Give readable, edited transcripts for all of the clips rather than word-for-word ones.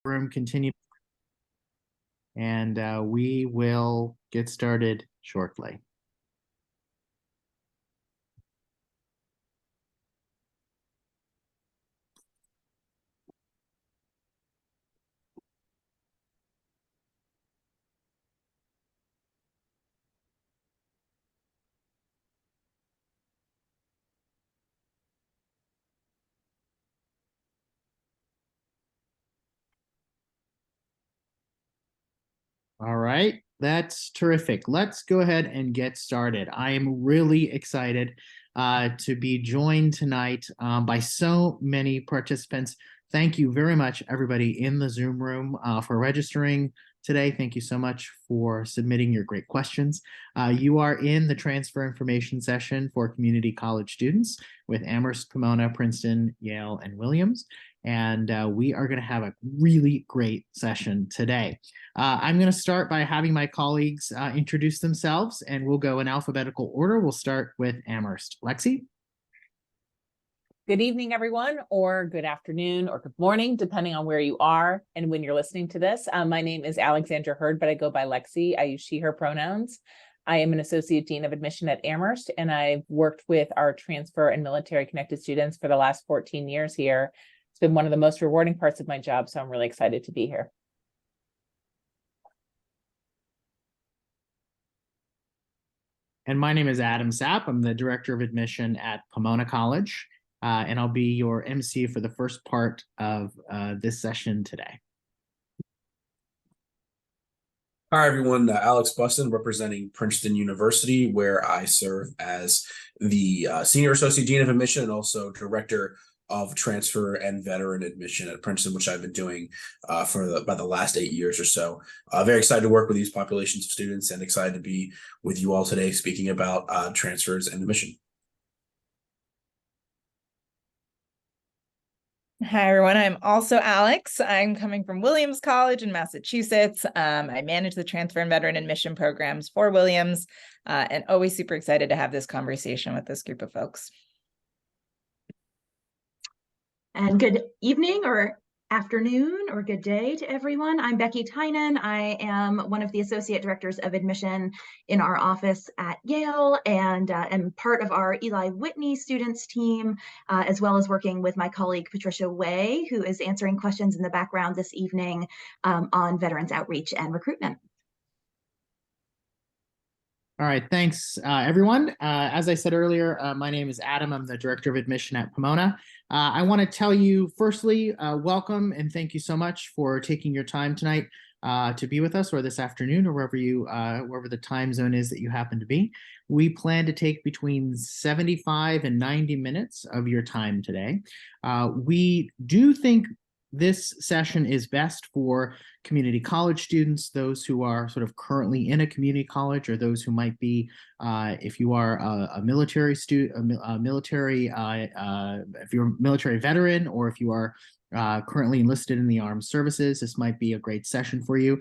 room continue, and we will get started shortly. All right, that's terrific. Let's go ahead and get started. I am really excited to be joined tonight by so many participants. Thank you very much, everybody in the Zoom room, for registering today. Thank you so much for submitting your great questions. You are in the transfer information session for community college students with Amherst, Pomona, Princeton, Yale, and Williams. And we are going to have a really great session today. I'm going to start by having my colleagues introduce themselves, and we'll go in alphabetical order. We'll start with Amherst. Lexi? Good evening, everyone, or good afternoon, or good morning, depending on where you are and when you're listening to this. My name is Alexandra Hurd, but I go by Lexi. I use she, her pronouns. I am an Associate Dean of Admission at Amherst, and I've worked with our transfer and military-connected students for the last 14 years here. It's been one of the most rewarding parts of my job, so I'm really excited to be here. And my name is Adam Sapp. I'm the Director of Admission at Pomona College, and I'll be your MC for the first part of this session today. Hi, everyone. Alex Buston, representing Princeton University, where I serve as the Senior Associate Dean of Admission and also Director of Transfer and Veteran Admission at Princeton, which I've been doing for about the last 8 years or so. Very excited to work with these populations of students and excited to be with you all today speaking about transfers and admission. Hi, everyone. I'm also Alex. I'm coming from Williams College in Massachusetts. I manage the transfer and veteran admission programs for Williams, and always super excited to have this conversation with this group of folks. And good evening or afternoon or good day to everyone. I'm Becky Tynan. I am one of the Associate Directors of Admission in our office at Yale and am part of our Eli Whitney students team, as well as working with my colleague Patricia Way, who is answering questions in the background this evening on veterans outreach and recruitment. All right, thanks, everyone. As I said earlier, my name is Adam. I'm the Director of Admission at Pomona. I want to tell you, firstly, welcome and thank you so much for taking your time tonight to be with us, or this afternoon, or wherever the time zone is that you happen to be. We plan to take between 75 and 90 minutes of your time today. We do think this session is best for community college students, those who are sort of currently in a community college, or those who might be, if you are a military student, if you're a military veteran, or if you are currently enlisted in the armed services, this might be a great session for you.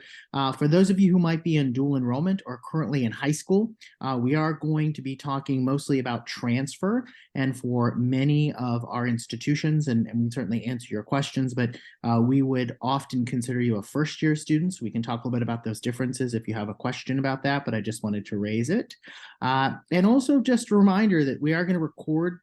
For those of you who might be in dual enrollment or currently in high school, we are going to be talking mostly about transfer, and for many of our institutions, and we certainly answer your questions, but we would often consider you a first-year student. So we can talk a little bit about those differences if you have a question about that, but I just wanted to raise it. And also just a reminder that we are going to record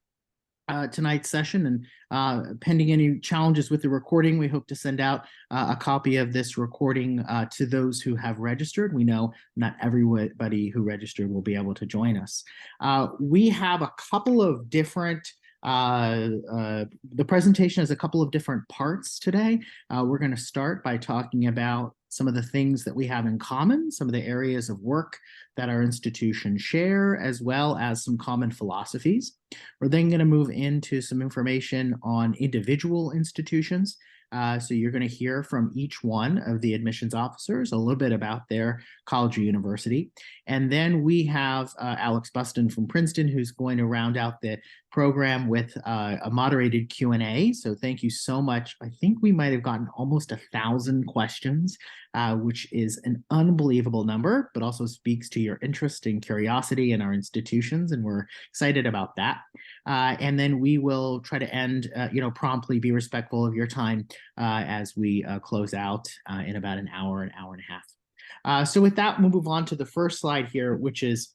tonight's session, and pending any challenges with the recording, we hope to send out a copy of this recording to those who have registered. We know not everybody who registered will be able to join us. We have a couple of different the presentation has a couple of different parts today. We're going to start by talking about some of the things that we have in common, some of the areas of work that our institutions share, as well as some common philosophies. We're then going to move into some information on individual institutions. So you're going to hear from each one of the admissions officers a little bit about their college or university. And then we have Alex Buston from Princeton, who's going to round out the program with a moderated Q&A. So thank you so much. I think we might have gotten almost 1,000 questions, which is an unbelievable number, but also speaks to your interest and curiosity in our institutions, and we're excited about that. And then we will try to end, promptly, be respectful of your time as we close out in about an hour and a half. So with that, we'll move on to the first slide here, which is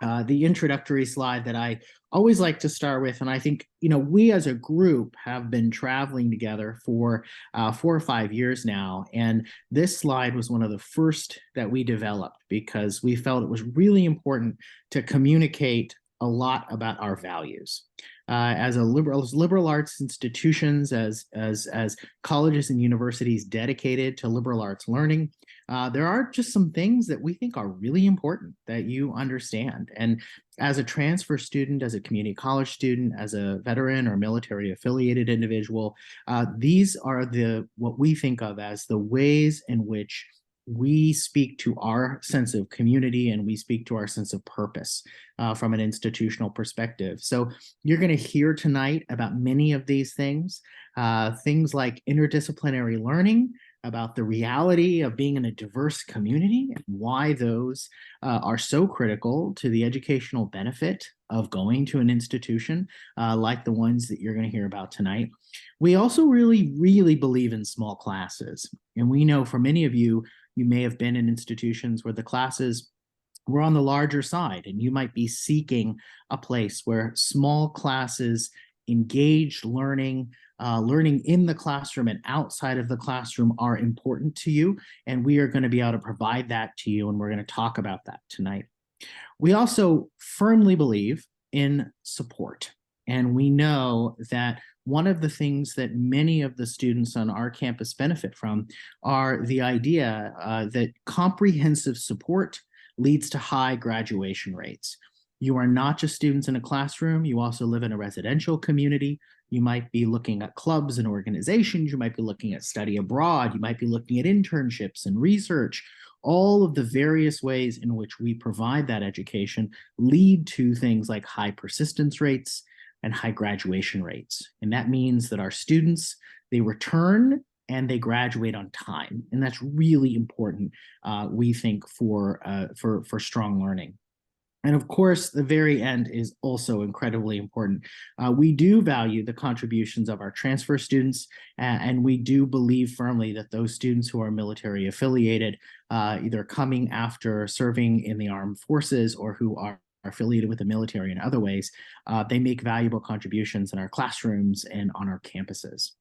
the introductory slide that I always like to start with. And I think, we as a group have been traveling together for 4 or 5 years now. And this slide was one of the first that we developed because we felt it was really important to communicate a lot about our values. As liberal arts institutions, as colleges and universities dedicated to liberal arts learning, there are just some things that we think are really important that you understand. And as a transfer student, as a community college student, as a veteran or military affiliated individual, these are what we think of as the ways in which we speak to our sense of community and we speak to our sense of purpose from an institutional perspective. So you're going to hear tonight about many of these things like interdisciplinary learning, about the reality of being in a diverse community and why those are so critical to the educational benefit of going to an institution like the ones that you're going to hear about tonight. We also really, really believe in small classes. And we know for many of you, you may have been in institutions where the classes were on the larger side, and you might be seeking a place where small classes, engaged learning, learning in the classroom and outside of the classroom are important to you. And we are going to be able to provide that to you. And we're going to talk about that tonight. We also firmly believe in support. And we know that one of the things that many of the students on our campus benefit from are the idea that comprehensive support leads to high graduation rates. You are not just students in a classroom, you also live in a residential community. You might be looking at clubs and organizations, you might be looking at study abroad, you might be looking at internships and research. All of the various ways in which we provide that education lead to things like high persistence rates and high graduation rates. And that means that our students, they return and they graduate on time. And that's really important, we think, for strong learning. And of course, the very end is also incredibly important. We do value the contributions of our transfer students, and we do believe firmly that those students who are military affiliated, either coming after serving in the armed forces or who are affiliated with the military in other ways, they make valuable contributions in our classrooms and on our campuses.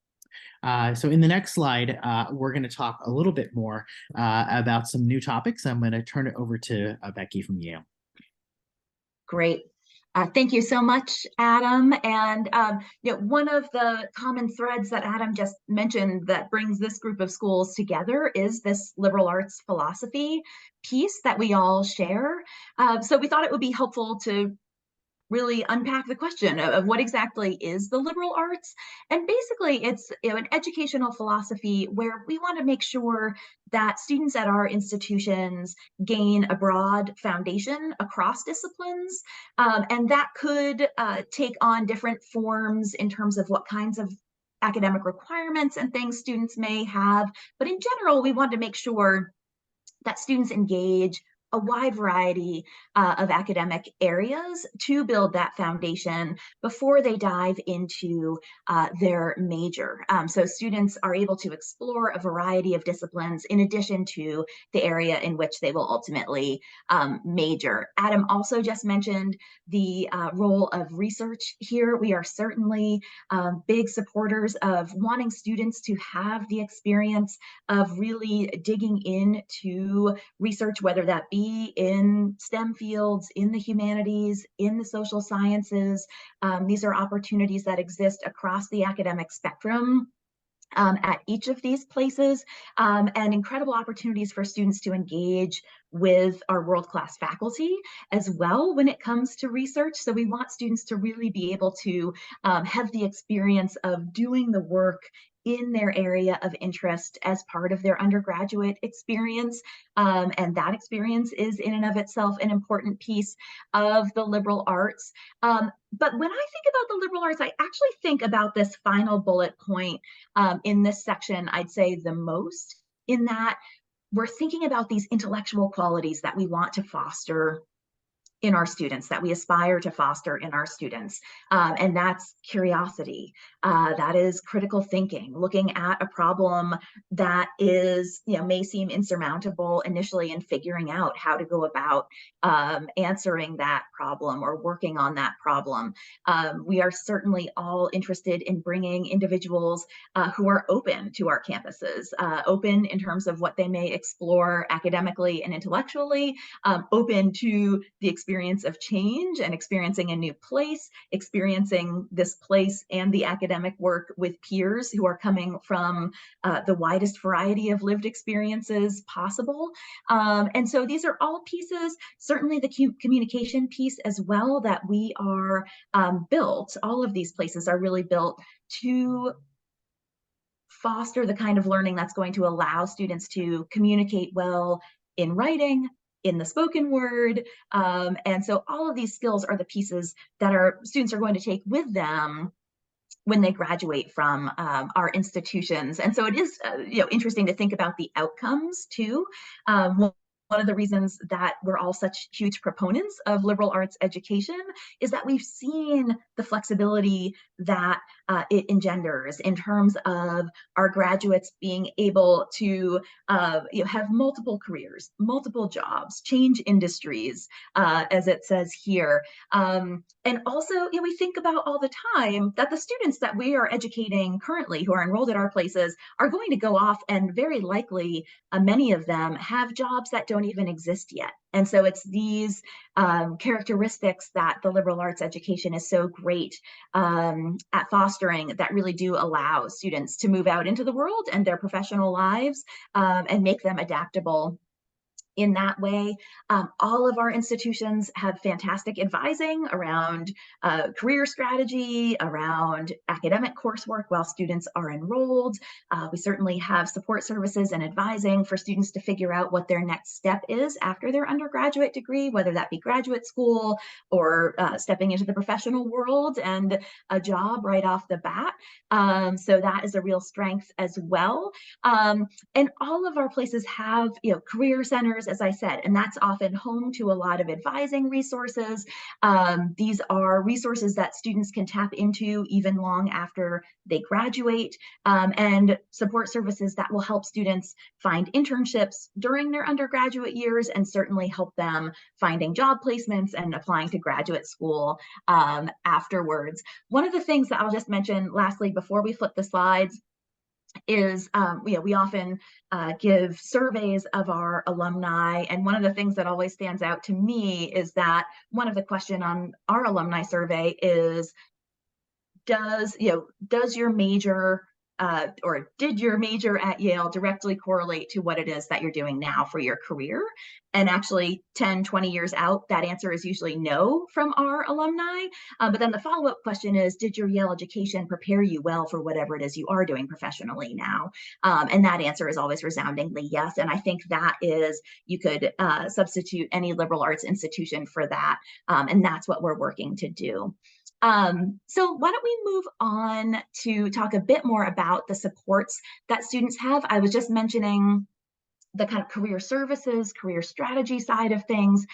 So in the next slide, we're going to talk a little bit more about some new topics. I'm going to turn it over to Becky from Yale. Great. Thank you so much, Adam. And one of the common threads that Adam just mentioned that brings this group of schools together is this liberal arts philosophy piece that we all share. So we thought it would be helpful to really unpack the question of what exactly is the liberal arts. And basically it's an educational philosophy where we want to make sure that students at our institutions gain a broad foundation across disciplines. And that could take on different forms in terms of what kinds of academic requirements and things students may have. But in general, we want to make sure that students engage a wide variety of academic areas to build that foundation before they dive into their major. So students are able to explore a variety of disciplines in addition to the area in which they will ultimately major. Adam also just mentioned the role of research here. We are certainly big supporters of wanting students to have the experience of really digging into research, whether that be in STEM fields, in the humanities, in the social sciences. These are opportunities that exist across the academic spectrum at each of these places, and incredible opportunities for students to engage with our world-class faculty as well when it comes to research. So we want students to really be able to have the experience of doing the work in their area of interest as part of their undergraduate experience. And that experience is in and of itself an important piece of the liberal arts. But when I think about the liberal arts, I actually think about this final bullet point in this section, I'd say the most, in that we're thinking about these intellectual qualities that we want to foster in our students, that we aspire to foster in our students. And that's curiosity, that is critical thinking, looking at a problem that is, may seem insurmountable initially, and figuring out how to go about answering that problem or working on that problem. We are certainly all interested in bringing individuals who are open to our campuses, open in terms of what they may explore academically and intellectually, open to the experience of change and experiencing a new place, experiencing this place and the academic work with peers who are coming from the widest variety of lived experiences possible. And so these are all pieces, certainly the communication piece as well, that we are built. All of these places are really built to foster the kind of learning that's going to allow students to communicate well in writing, in the spoken word. And so all of these skills are the pieces that our students are going to take with them when they graduate from our institutions. And so it is interesting to think about the outcomes too. One of the reasons that we're all such huge proponents of liberal arts education is that we've seen the flexibility that it engenders in terms of our graduates being able to have multiple careers, multiple jobs, change industries, as it says here. And also, we think about all the time that the students that we are educating currently who are enrolled at our places are going to go off, and very likely many of them have jobs that don't even exist yet. And so it's these characteristics that the liberal arts education is so great at fostering, that really do allow students to move out into the world and their professional lives and make them adaptable in that way. All of our institutions have fantastic advising around career strategy, around academic coursework while students are enrolled. We certainly have support services and advising for students to figure out what their next step is after their undergraduate degree, whether that be graduate school or stepping into the professional world and a job right off the bat. So that is a real strength as well. And all of our places have, career centers, as I said, and that's often home to a lot of advising resources. These are resources that students can tap into even long after they graduate, and support services that will help students find internships during their undergraduate years, and certainly help them finding job placements and applying to graduate school afterwards. One of the things that I'll just mention lastly before we flip the slides is we often give surveys of our alumni, and one of the things that always stands out to me is that one of the questions on our alumni survey is, does your major or did your major at Yale directly correlate to what it is that you're doing now for your career? And actually 10, 20 years out, that answer is usually no from our alumni. But then the follow-up question is, did your Yale education prepare you well for whatever it is you are doing professionally now? And that answer is always resoundingly yes. And I think that is, you could substitute any liberal arts institution for that. And that's what we're working to do. So why don't we move on to talk a bit more about the supports that students have. I was just mentioning the kind of career services, career strategy side of things,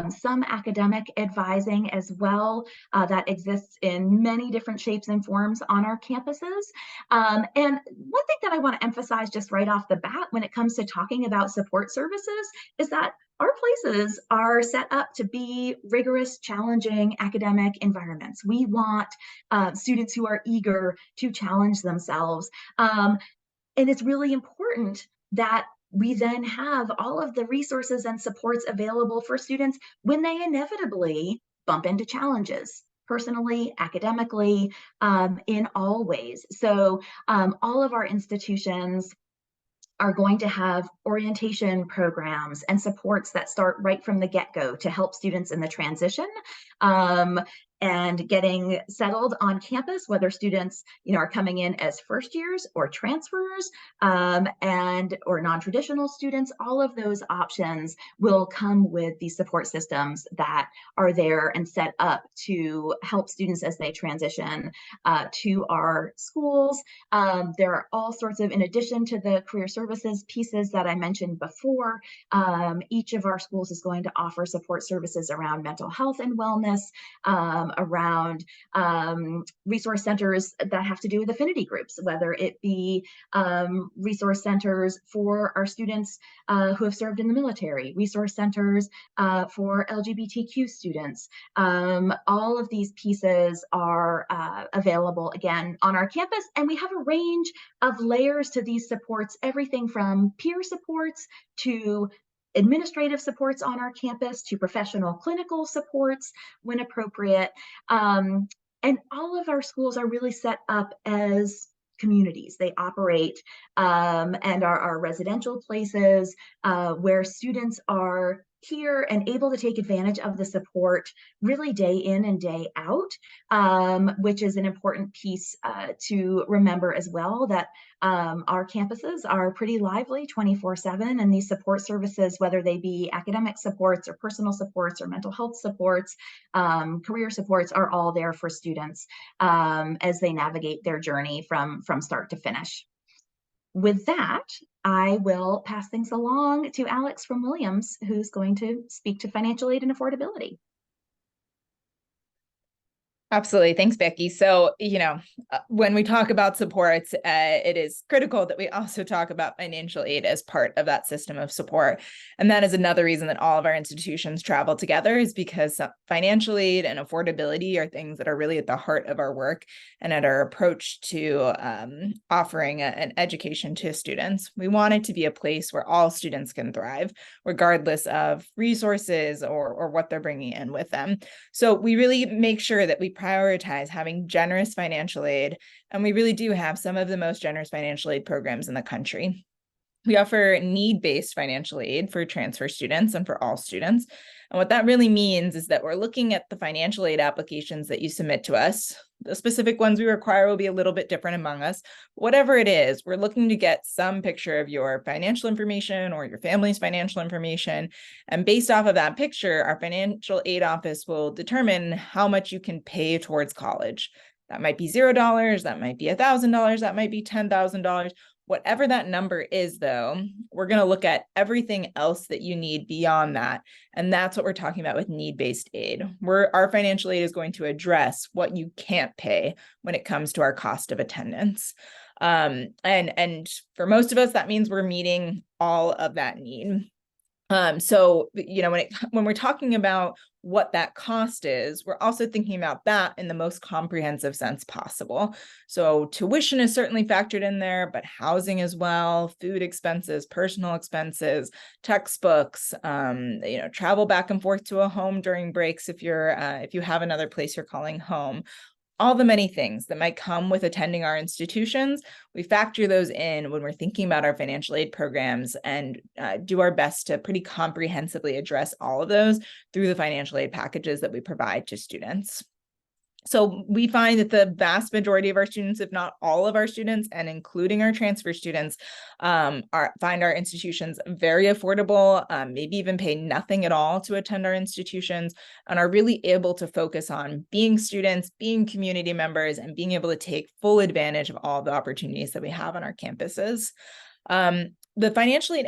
some academic advising as well that exists in many different shapes and forms on our campuses. And one thing that I want to emphasize just right off the bat when it comes to talking about support services is that our places are set up to be rigorous, challenging academic environments. We want students who are eager to challenge themselves. And it's really important that we then have all of the resources and supports available for students when they inevitably bump into challenges, personally, academically, in all ways. So all of our institutions are going to have orientation programs and supports that start right from the get-go to help students in the transition. and getting settled on campus, whether students, are coming in as first years or transfers, or non-traditional students. All of those options will come with these support systems that are there and set up to help students as they transition to our schools. There are all sorts of, in addition to the career services pieces that I mentioned before, each of our schools is going to offer support services around mental health and wellness, around resource centers that have to do with affinity groups, whether it be resource centers for our students who have served in the military, resource centers for LGBTQ students. All of these pieces are available again on our campus, and we have a range of layers to these supports, everything from peer supports to administrative supports on our campus to professional clinical supports when appropriate. And all of our schools are really set up as communities. They operate and are residential places where students are here and able to take advantage of the support really day in and day out, which is an important piece to remember as well, that our campuses are pretty lively 24/7, and these support services, whether they be academic supports or personal supports or mental health supports, career supports, are all there for students as they navigate their journey from start to finish. With that, I will pass things along to Alex from Williams, who's going to speak to financial aid and affordability. Absolutely. Thanks, Becky. So, when we talk about supports, it is critical that we also talk about financial aid as part of that system of support. And that is another reason that all of our institutions travel together, is because financial aid and affordability are things that are really at the heart of our work and at our approach to offering an education to students. We want it to be a place where all students can thrive, regardless of resources or what they're bringing in with them. So we really make sure that we prioritize having generous financial aid, and we really do have some of the most generous financial aid programs in the country. We offer need-based financial aid for transfer students and for all students. And what that really means is that we're looking at the financial aid applications that you submit to us. The specific ones we require will be a little bit different among us. Whatever it is, we're looking to get some picture of your financial information or your family's financial information. And based off of that picture, our financial aid office will determine how much you can pay towards college. That might be $0, that might be $1,000, that might be $10,000. Whatever that number is, though, we're going to look at everything else that you need beyond that. And that's what we're talking about with need-based aid. Our financial aid is going to address what you can't pay when it comes to our cost of attendance. And for most of us, that means we're meeting all of that need. So, when we're talking about what that cost is, we're also thinking about that in the most comprehensive sense possible. So tuition is certainly factored in there, but housing as well, food expenses, personal expenses, textbooks, travel back and forth to a home during breaks if you have another place you're calling home. All the many things that might come with attending our institutions, we factor those in when we're thinking about our financial aid programs and do our best to pretty comprehensively address all of those through the financial aid packages that we provide to students. So we find that the vast majority of our students, if not all of our students, and including our transfer students, find our institutions very affordable, maybe even pay nothing at all to attend our institutions, and are really able to focus on being students, being community members, and being able to take full advantage of all the opportunities that we have on our campuses. The financial aid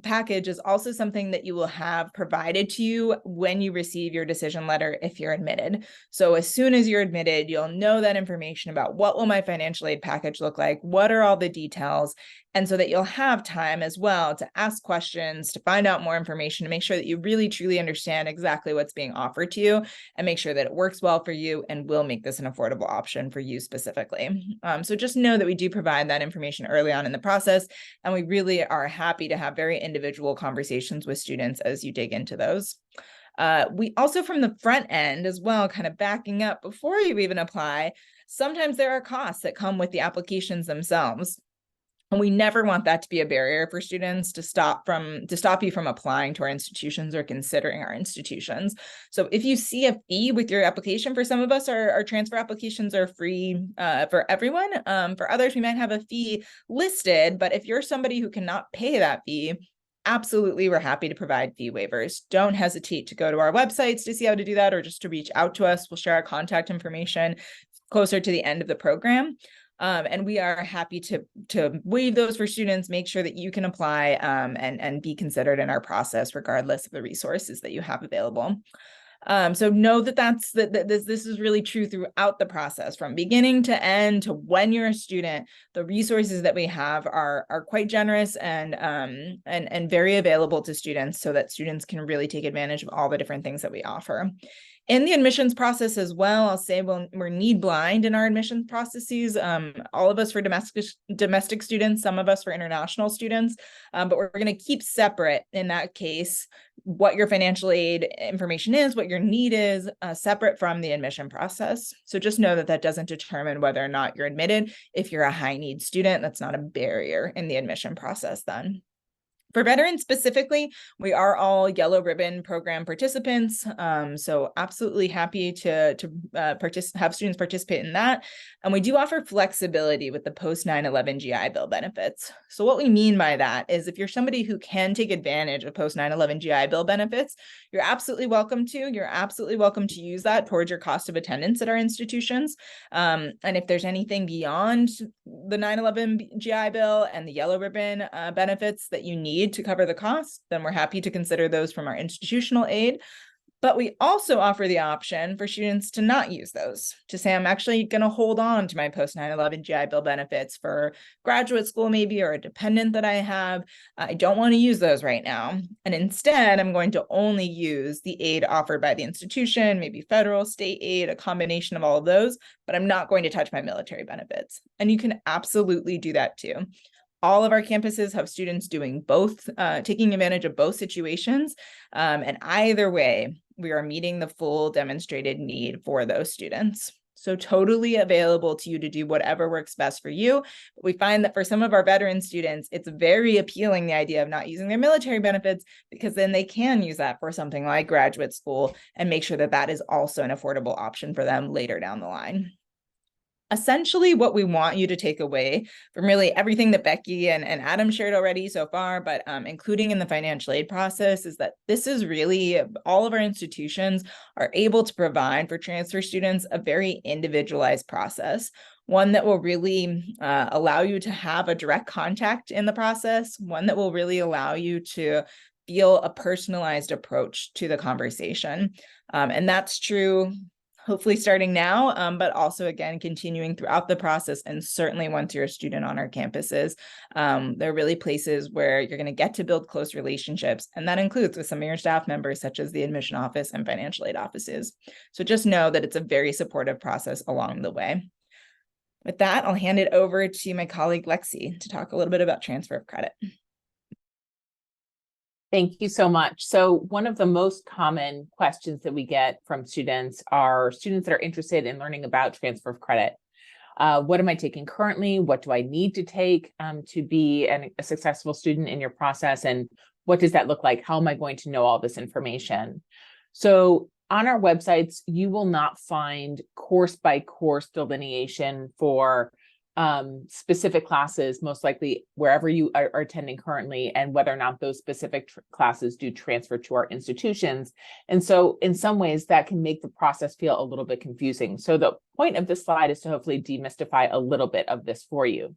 package is also something that you will have provided to you when you receive your decision letter if you're admitted. So as soon as you're admitted, you'll know that information about what will my financial aid package look like, what are all the details, and so that you'll have time as well to ask questions, to find out more information, to make sure that you really truly understand exactly what's being offered to you and make sure that it works well for you and will make this an affordable option for you specifically. So just know that we do provide that information early on in the process, and we really are happy to have very individual conversations with students as you dig into those. We also, from the front end as well, kind of backing up before you even apply, sometimes there are costs that come with the applications themselves. And we never want that to be a barrier for students to stop you from applying to our institutions or considering our institutions. So if you see a fee with your application, for some of us, our transfer applications are free for everyone. For others, we might have a fee listed, but if you're somebody who cannot pay that fee, absolutely, we're happy to provide fee waivers. Don't hesitate to go to our websites to see how to do that, or just to reach out to us. We'll share our contact information closer to the end of the program. And we are happy to waive those for students, make sure that you can apply and be considered in our process, regardless of the resources that you have available. So know that this is really true throughout the process, from beginning to end, to when you're a student. The resources that we have are quite generous and very available to students, so that students can really take advantage of all the different things that we offer. In the admissions process as well, I'll say we're need blind in our admissions processes. All of us for domestic students, some of us for international students, but we're going to keep separate in that case what your financial aid information is, what your need is, separate from the admission process. So just know that doesn't determine whether or not you're admitted. If you're a high need student, that's not a barrier in the admission process then. For veterans specifically, we are all Yellow Ribbon program participants, so absolutely happy to have students participate in that. And we do offer flexibility with the post 9/11 GI Bill benefits. So what we mean by that is, if you're somebody who can take advantage of post 9/11 GI Bill benefits, you're absolutely welcome to. You're absolutely welcome to use that towards your cost of attendance at our institutions. And if there's anything beyond the 9/11 GI Bill and the Yellow Ribbon benefits that you need to cover the cost, then we're happy to consider those from our institutional aid. But we also offer the option for students to not use those, to say, I'm actually going to hold on to my post 9/11 GI Bill benefits for graduate school, maybe, or a dependent that I have. I don't want to use those right now. And instead, I'm going to only use the aid offered by the institution, maybe federal, state aid, a combination of all of those, but I'm not going to touch my military benefits. And you can absolutely do that too. All of our campuses have students doing both, taking advantage of both situations. And either way, we are meeting the full demonstrated need for those students. So totally available to you to do whatever works best for you. But we find that for some of our veteran students, it's very appealing, the idea of not using their military benefits, because then they can use that for something like graduate school and make sure that that is also an affordable option for them later down the line. Essentially, what we want you to take away from really everything that Becky and Adam shared already so far, but including in the financial aid process, is that this is really, all of our institutions are able to provide for transfer students a very individualized process, one that will really allow you to have a direct contact in the process, one that will really allow you to feel a personalized approach to the conversation. And that's true hopefully starting now, but also, again, continuing throughout the process, and certainly once you're a student on our campuses. There are really places where you're going to get to build close relationships, and that includes with some of your staff members, such as the admission office and financial aid offices. So just know that it's a very supportive process along the way. With that, I'll hand it over to my colleague Lexi to talk a little bit about transfer of credit. Thank you so much. So one of the most common questions that we get from students are students that are interested in learning about transfer of credit. What am I taking currently? What do I need to take to be a successful student in your process? And what does that look like? How am I going to know all this information? So on our websites, you will not find course by course delineation for specific classes, most likely wherever you are attending currently, and whether or not those specific classes do transfer to our institutions. And so in some ways that can make the process feel a little bit confusing. So the point of this slide is to hopefully demystify a little bit of this for you.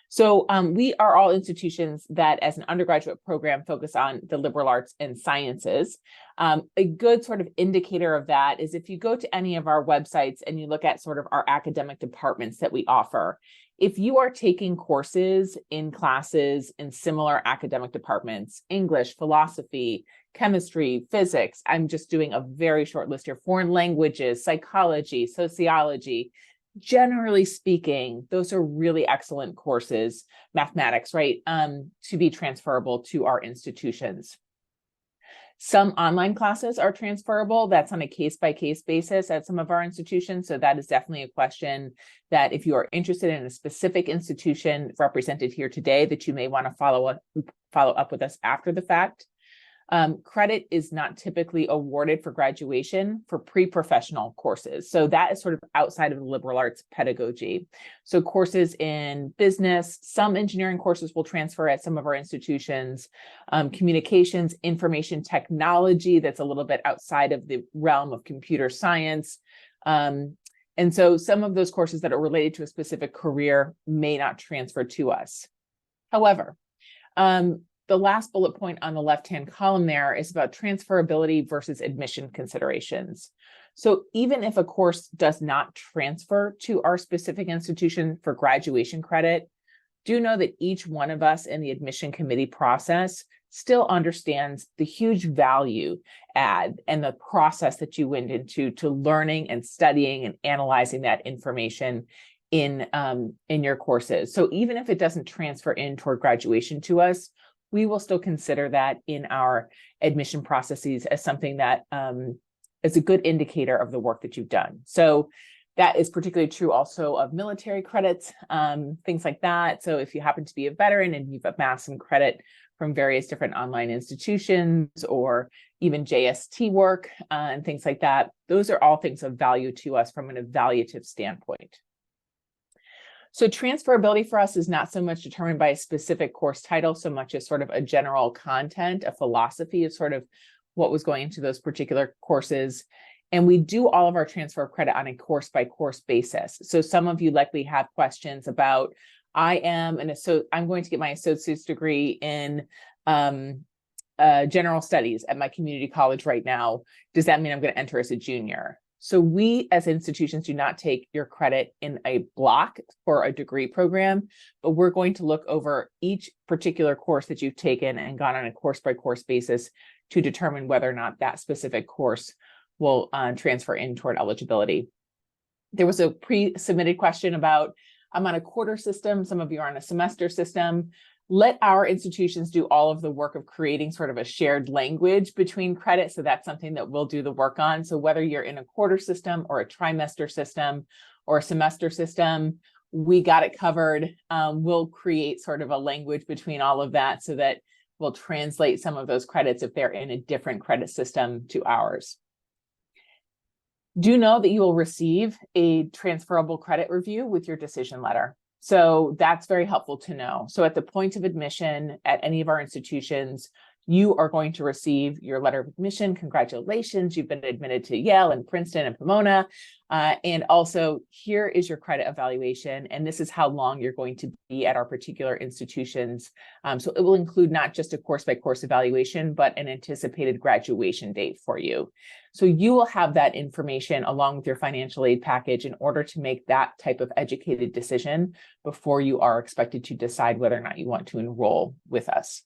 So we are all institutions that, as an undergraduate program, focus on the liberal arts and sciences. A good sort of indicator of that is if you go to any of our websites and you look at sort of our academic departments that we offer. If you are taking courses in classes in similar academic departments, English, philosophy, chemistry, physics, I'm just doing a very short list here, foreign languages, psychology, sociology, generally speaking, those are really excellent courses, mathematics, right, to be transferable to our institutions. Some online classes are transferable. That's on a case-by-case basis at some of our institutions. So that is definitely a question that if you are interested in a specific institution represented here today, that you may want to follow up with us after the fact. Credit is not typically awarded for graduation for pre-professional courses. So that is sort of outside of the liberal arts pedagogy. So courses in business, some engineering courses will transfer at some of our institutions, communications, information technology, that's a little bit outside of the realm of computer science. And so some of those courses that are related to a specific career may not transfer to us. However, the last bullet point on the left-hand column there is about transferability versus admission considerations. So even if a course does not transfer to our specific institution for graduation credit, do know that each one of us in the admission committee process still understands the huge value add and the process that you went into to learning and studying and analyzing that information in your courses. So even if it doesn't transfer in toward graduation to us, we will still consider that in our admission processes as something that is a good indicator of the work that you've done. So that is particularly true also of military credits, things like that. So if you happen to be a veteran and you've amassed some credit from various different online institutions or even JST work and things like that, those are all things of value to us from an evaluative standpoint. So transferability for us is not so much determined by a specific course title, so much as sort of a general content, a philosophy of sort of what was going into those particular courses. And we do all of our transfer of credit on a course by course basis. So some of you likely have questions about, I'm going to get my associate's degree in general studies at my community college right now. Does that mean I'm going to enter as a junior? So we as institutions do not take your credit in a block for a degree program, but we're going to look over each particular course that you've taken and gone on a course by course basis to determine whether or not that specific course will transfer in toward eligibility. There was a pre-submitted question about, I'm on a quarter system, some of you are on a semester system. Let our institutions do all of the work of creating sort of a shared language between credits. So that's something that we'll do the work on. So whether you're in a quarter system or a trimester system or a semester system, we got it covered. We'll create sort of a language between all of that so that we'll translate some of those credits if they're in a different credit system to ours. Do know that you will receive a transferable credit review with your decision letter. So that's very helpful to know. So at the point of admission at any of our institutions, you are going to receive your letter of admission. Congratulations, you've been admitted to Yale and Princeton and Pomona. And also here is your credit evaluation. And this is how long you're going to be at our particular institutions. So it will include not just a course by course evaluation, but an anticipated graduation date for you. So you will have that information along with your financial aid package in order to make that type of educated decision before you are expected to decide whether or not you want to enroll with us.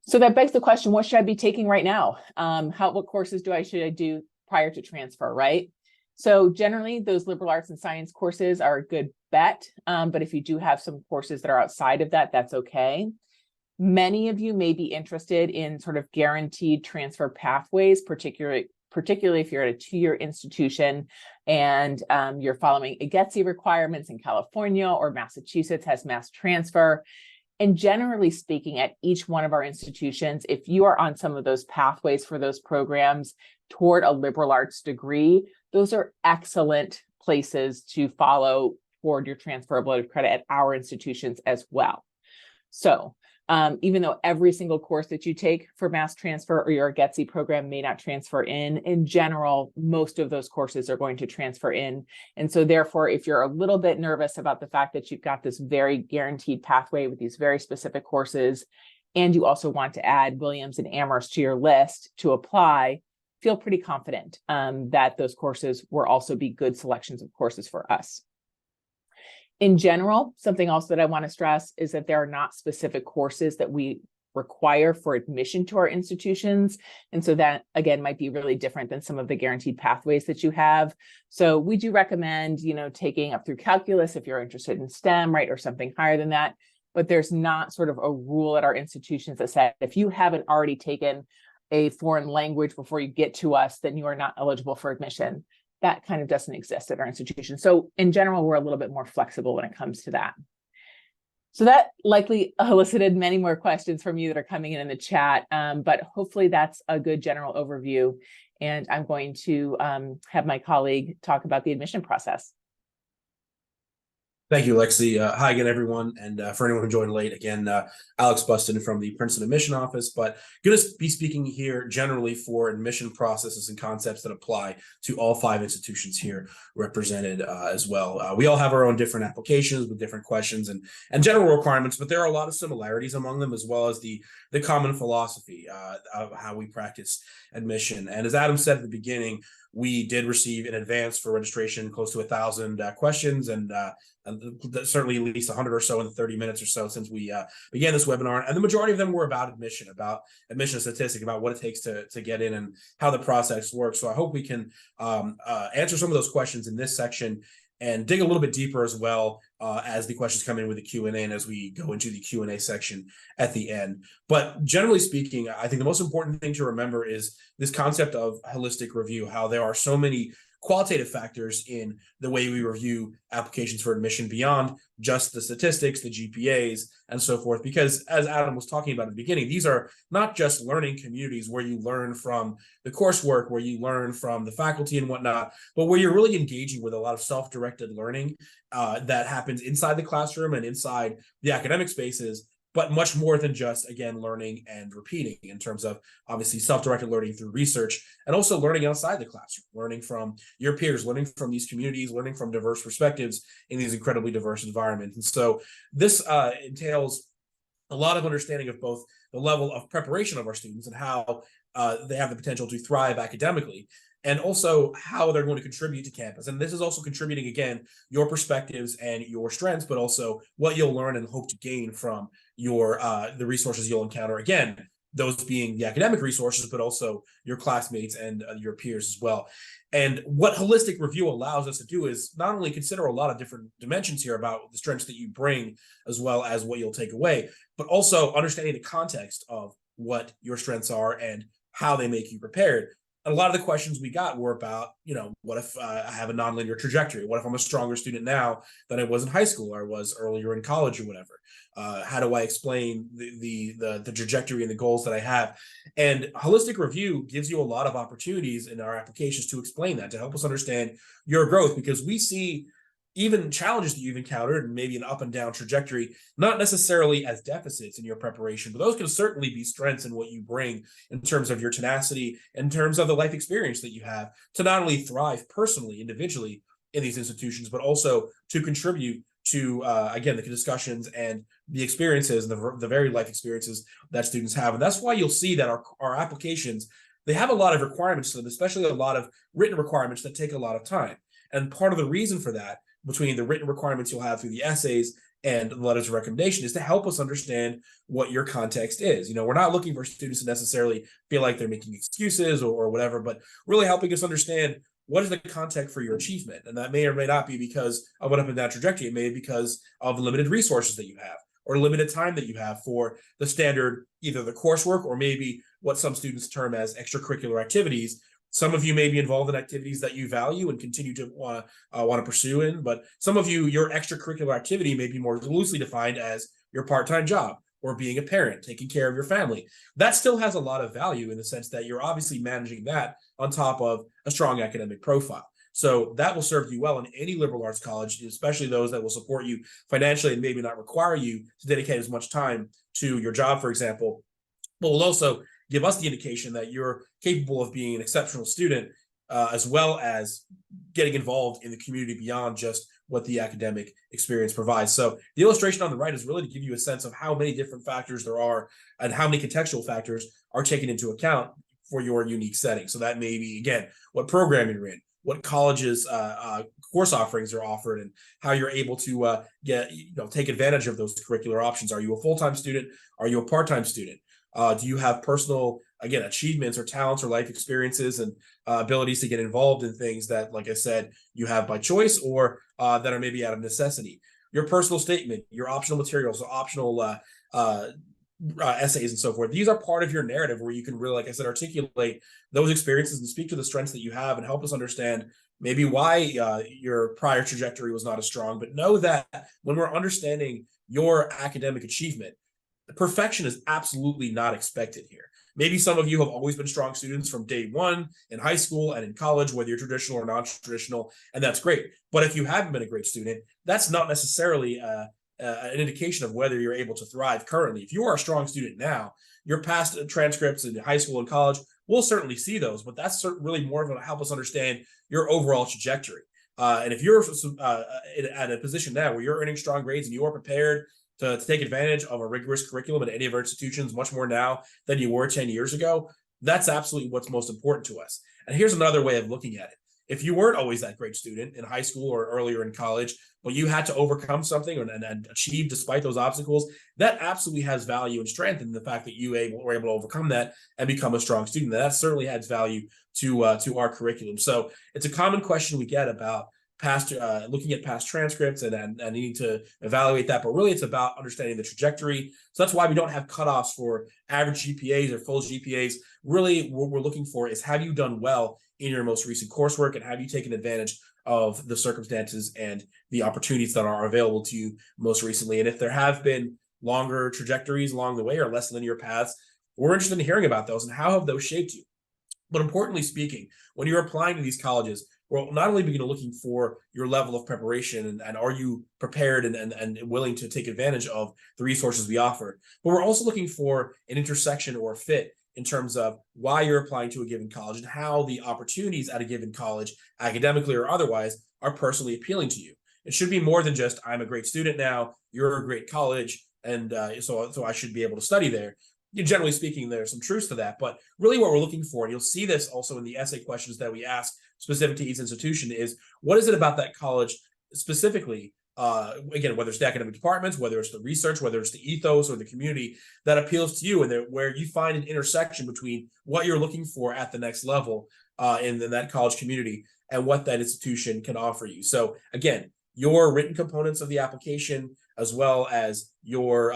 So that begs the question, what should I be taking right now? What courses should I do prior to transfer, right? So generally those liberal arts and science courses are a good bet. But if you do have some courses that are outside of that, that's okay. Many of you may be interested in sort of guaranteed transfer pathways, particularly if you're at a two-year institution and you're following EGETSI requirements in California or Massachusetts has mass transfer. And generally speaking, at each one of our institutions, if you are on some of those pathways for those programs toward a liberal arts degree, those are excellent places to follow toward your transferability of credit at our institutions as well. So even though every single course that you take for mass transfer or your EGETSI program may not transfer in general, most of those courses are going to transfer in. And so therefore, if you're a little bit nervous about the fact that you've got this very guaranteed pathway with these very specific courses, and you also want to add Williams and Amherst to your list to apply, feel pretty confident that those courses will also be good selections of courses for us. In general, something else that I want to stress is that there are not specific courses that we require for admission to our institutions. And so that, again, might be really different than some of the guaranteed pathways that you have. So we do recommend, taking up through calculus if you're interested in STEM, right, or something higher than that. but there's not sort of a rule at our institutions that said, if you haven't already taken a foreign language before you get to us, then you are not eligible for admission. That kind of doesn't exist at our institution. So in general, we're a little bit more flexible when it comes to that. So that likely elicited many more questions from you that are coming in the chat, but hopefully that's a good general overview. And I'm going to have my colleague talk about the admission process. Thank you, Lexi. Hi again, everyone. And for anyone who joined late, again, Alex Buston from the Princeton Admission Office, but going to be speaking here generally for admission processes and concepts that apply to all 5 institutions here represented as well. We all have our own different applications with different questions and general requirements, but there are a lot of similarities among them, as well as the common philosophy of how we practice admission. And as Adam said at the beginning, we did receive in advance for registration close to 1,000 questions, and certainly at least 100 or so in the 30 minutes or so since we began this webinar. And the majority of them were about admission statistics, about what it takes to get in and how the process works. So I hope we can answer some of those questions in this section and dig a little bit deeper as well as the questions come in with the Q&A and as we go into the Q&A section at the end. But generally speaking, I think the most important thing to remember is this concept of holistic review, how there are so many qualitative factors in the way we review applications for admission beyond just the statistics, the GPAs, and so forth. Because as Adam was talking about at the beginning, these are not just learning communities where you learn from the coursework, where you learn from the faculty and whatnot, but where you're really engaging with a lot of self-directed learning that happens inside the classroom and inside the academic spaces, but much more than just, again, learning and repeating in terms of obviously self-directed learning through research, and also learning outside the classroom, learning from your peers, learning from these communities, learning from diverse perspectives in these incredibly diverse environments. And so this entails a lot of understanding of both the level of preparation of our students and how they have the potential to thrive academically, and also how they're going to contribute to campus. And this is also contributing, again, your perspectives and your strengths, but also what you'll learn and hope to gain from your the resources you'll encounter. Again, those being the academic resources, but also your classmates and your peers as well. And what holistic review allows us to do is not only consider a lot of different dimensions here about the strengths that you bring, as well as what you'll take away, but also understanding the context of what your strengths are and how they make you prepared. A lot of the questions we got were about, what if I have a nonlinear trajectory? What if I'm a stronger student now than I was in high school or I was earlier in college or whatever? How do I explain the trajectory and the goals that I have? And holistic review gives you a lot of opportunities in our applications to explain that, to help us understand your growth, because we see even challenges that you've encountered and maybe an up and down trajectory, not necessarily as deficits in your preparation, but those can certainly be strengths in what you bring in terms of your tenacity, in terms of the life experience that you have to not only thrive personally, individually in these institutions, but also to contribute to, again, the discussions and the experiences and the very life experiences that students have. And that's why you'll see that our applications, they have a lot of requirements to them, especially a lot of written requirements that take a lot of time. And part of the reason for that, between the written requirements you'll have through the essays and the letters of recommendation, is to help us understand what your context is. We're not looking for students to necessarily feel like they're making excuses or whatever, but really helping us understand what is the context for your achievement. And that may or may not be because of what up and down trajectory. It may be because of the limited resources that you have or limited time that you have for the standard, either the coursework or maybe what some students term as extracurricular activities. Some of you may be involved in activities that you value and continue to want to pursue in, but some of you, your extracurricular activity may be more loosely defined as your part-time job or being a parent, taking care of your family. That still has a lot of value in the sense that you're obviously managing that on top of a strong academic profile. So that will serve you well in any liberal arts college, especially those that will support you financially and maybe not require you to dedicate as much time to your job, for example, but will also give us the indication that you're capable of being an exceptional student, as well as getting involved in the community beyond just what the academic experience provides. So the illustration on the right is really to give you a sense of how many different factors there are and how many contextual factors are taken into account for your unique setting. So that may be, again, what program you're in, what colleges course offerings are offered, and how you're able to take advantage of those curricular options. Are you a full-time student? Are you a part-time student? Do you have personal, again, achievements or talents or life experiences and abilities to get involved in things that, like I said, you have by choice or that are maybe out of necessity? your personal statement, your optional materials, optional essays and so forth. These are part of your narrative where you can really, like I said, articulate those experiences and speak to the strengths that you have and help us understand maybe why your prior trajectory was not as strong. But know that when we're understanding your academic achievement, perfection is absolutely not expected here. Maybe some of you have always been strong students from day one in high school and in college, whether you're traditional or non-traditional, and that's great. But if you haven't been a great student, that's not necessarily an indication of whether you're able to thrive currently. If you are a strong student now, your past transcripts in high school and college, we'll certainly see those, but that's really more going to help us understand your overall trajectory. And if you're at a position now where you're earning strong grades and you are prepared to take advantage of a rigorous curriculum at any of our institutions much more now than you were 10 years ago, that's absolutely what's most important to us. And here's another way of looking at it. If you weren't always that great student in high school or earlier in college, but you had to overcome something and achieve despite those obstacles, that absolutely has value and strength in the fact that you were able to overcome that and become a strong student. That certainly adds value to our curriculum. So it's a common question we get about looking at past transcripts and needing to evaluate that, but really it's about understanding the trajectory. So that's why we don't have cutoffs for average GPAs or full GPAs. Really, what we're looking for is, have you done well in your most recent coursework, and have you taken advantage of the circumstances and the opportunities that are available to you most recently? And if there have been longer trajectories along the way or less linear paths, we're interested in hearing about those and how have those shaped you. But importantly speaking, when you're applying to these colleges, we're not only begin looking for your level of preparation and are you prepared and willing to take advantage of the resources we offer, but we're also looking for an intersection or a fit in terms of why you're applying to a given college and how the opportunities at a given college, academically or otherwise, are personally appealing to you. It should be more than just, I'm a great student now, you're a great college, and so I should be able to study there. Generally speaking, there's some truths to that, but really what we're looking for, and you'll see this also in the essay questions that we ask specific to each institution, is what is it about that college specifically, again, whether it's the academic departments, whether it's the research, whether it's the ethos or the community that appeals to you, and where you find an intersection between what you're looking for at the next level in that college community and what that institution can offer you. So again, your written components of the application, as well as your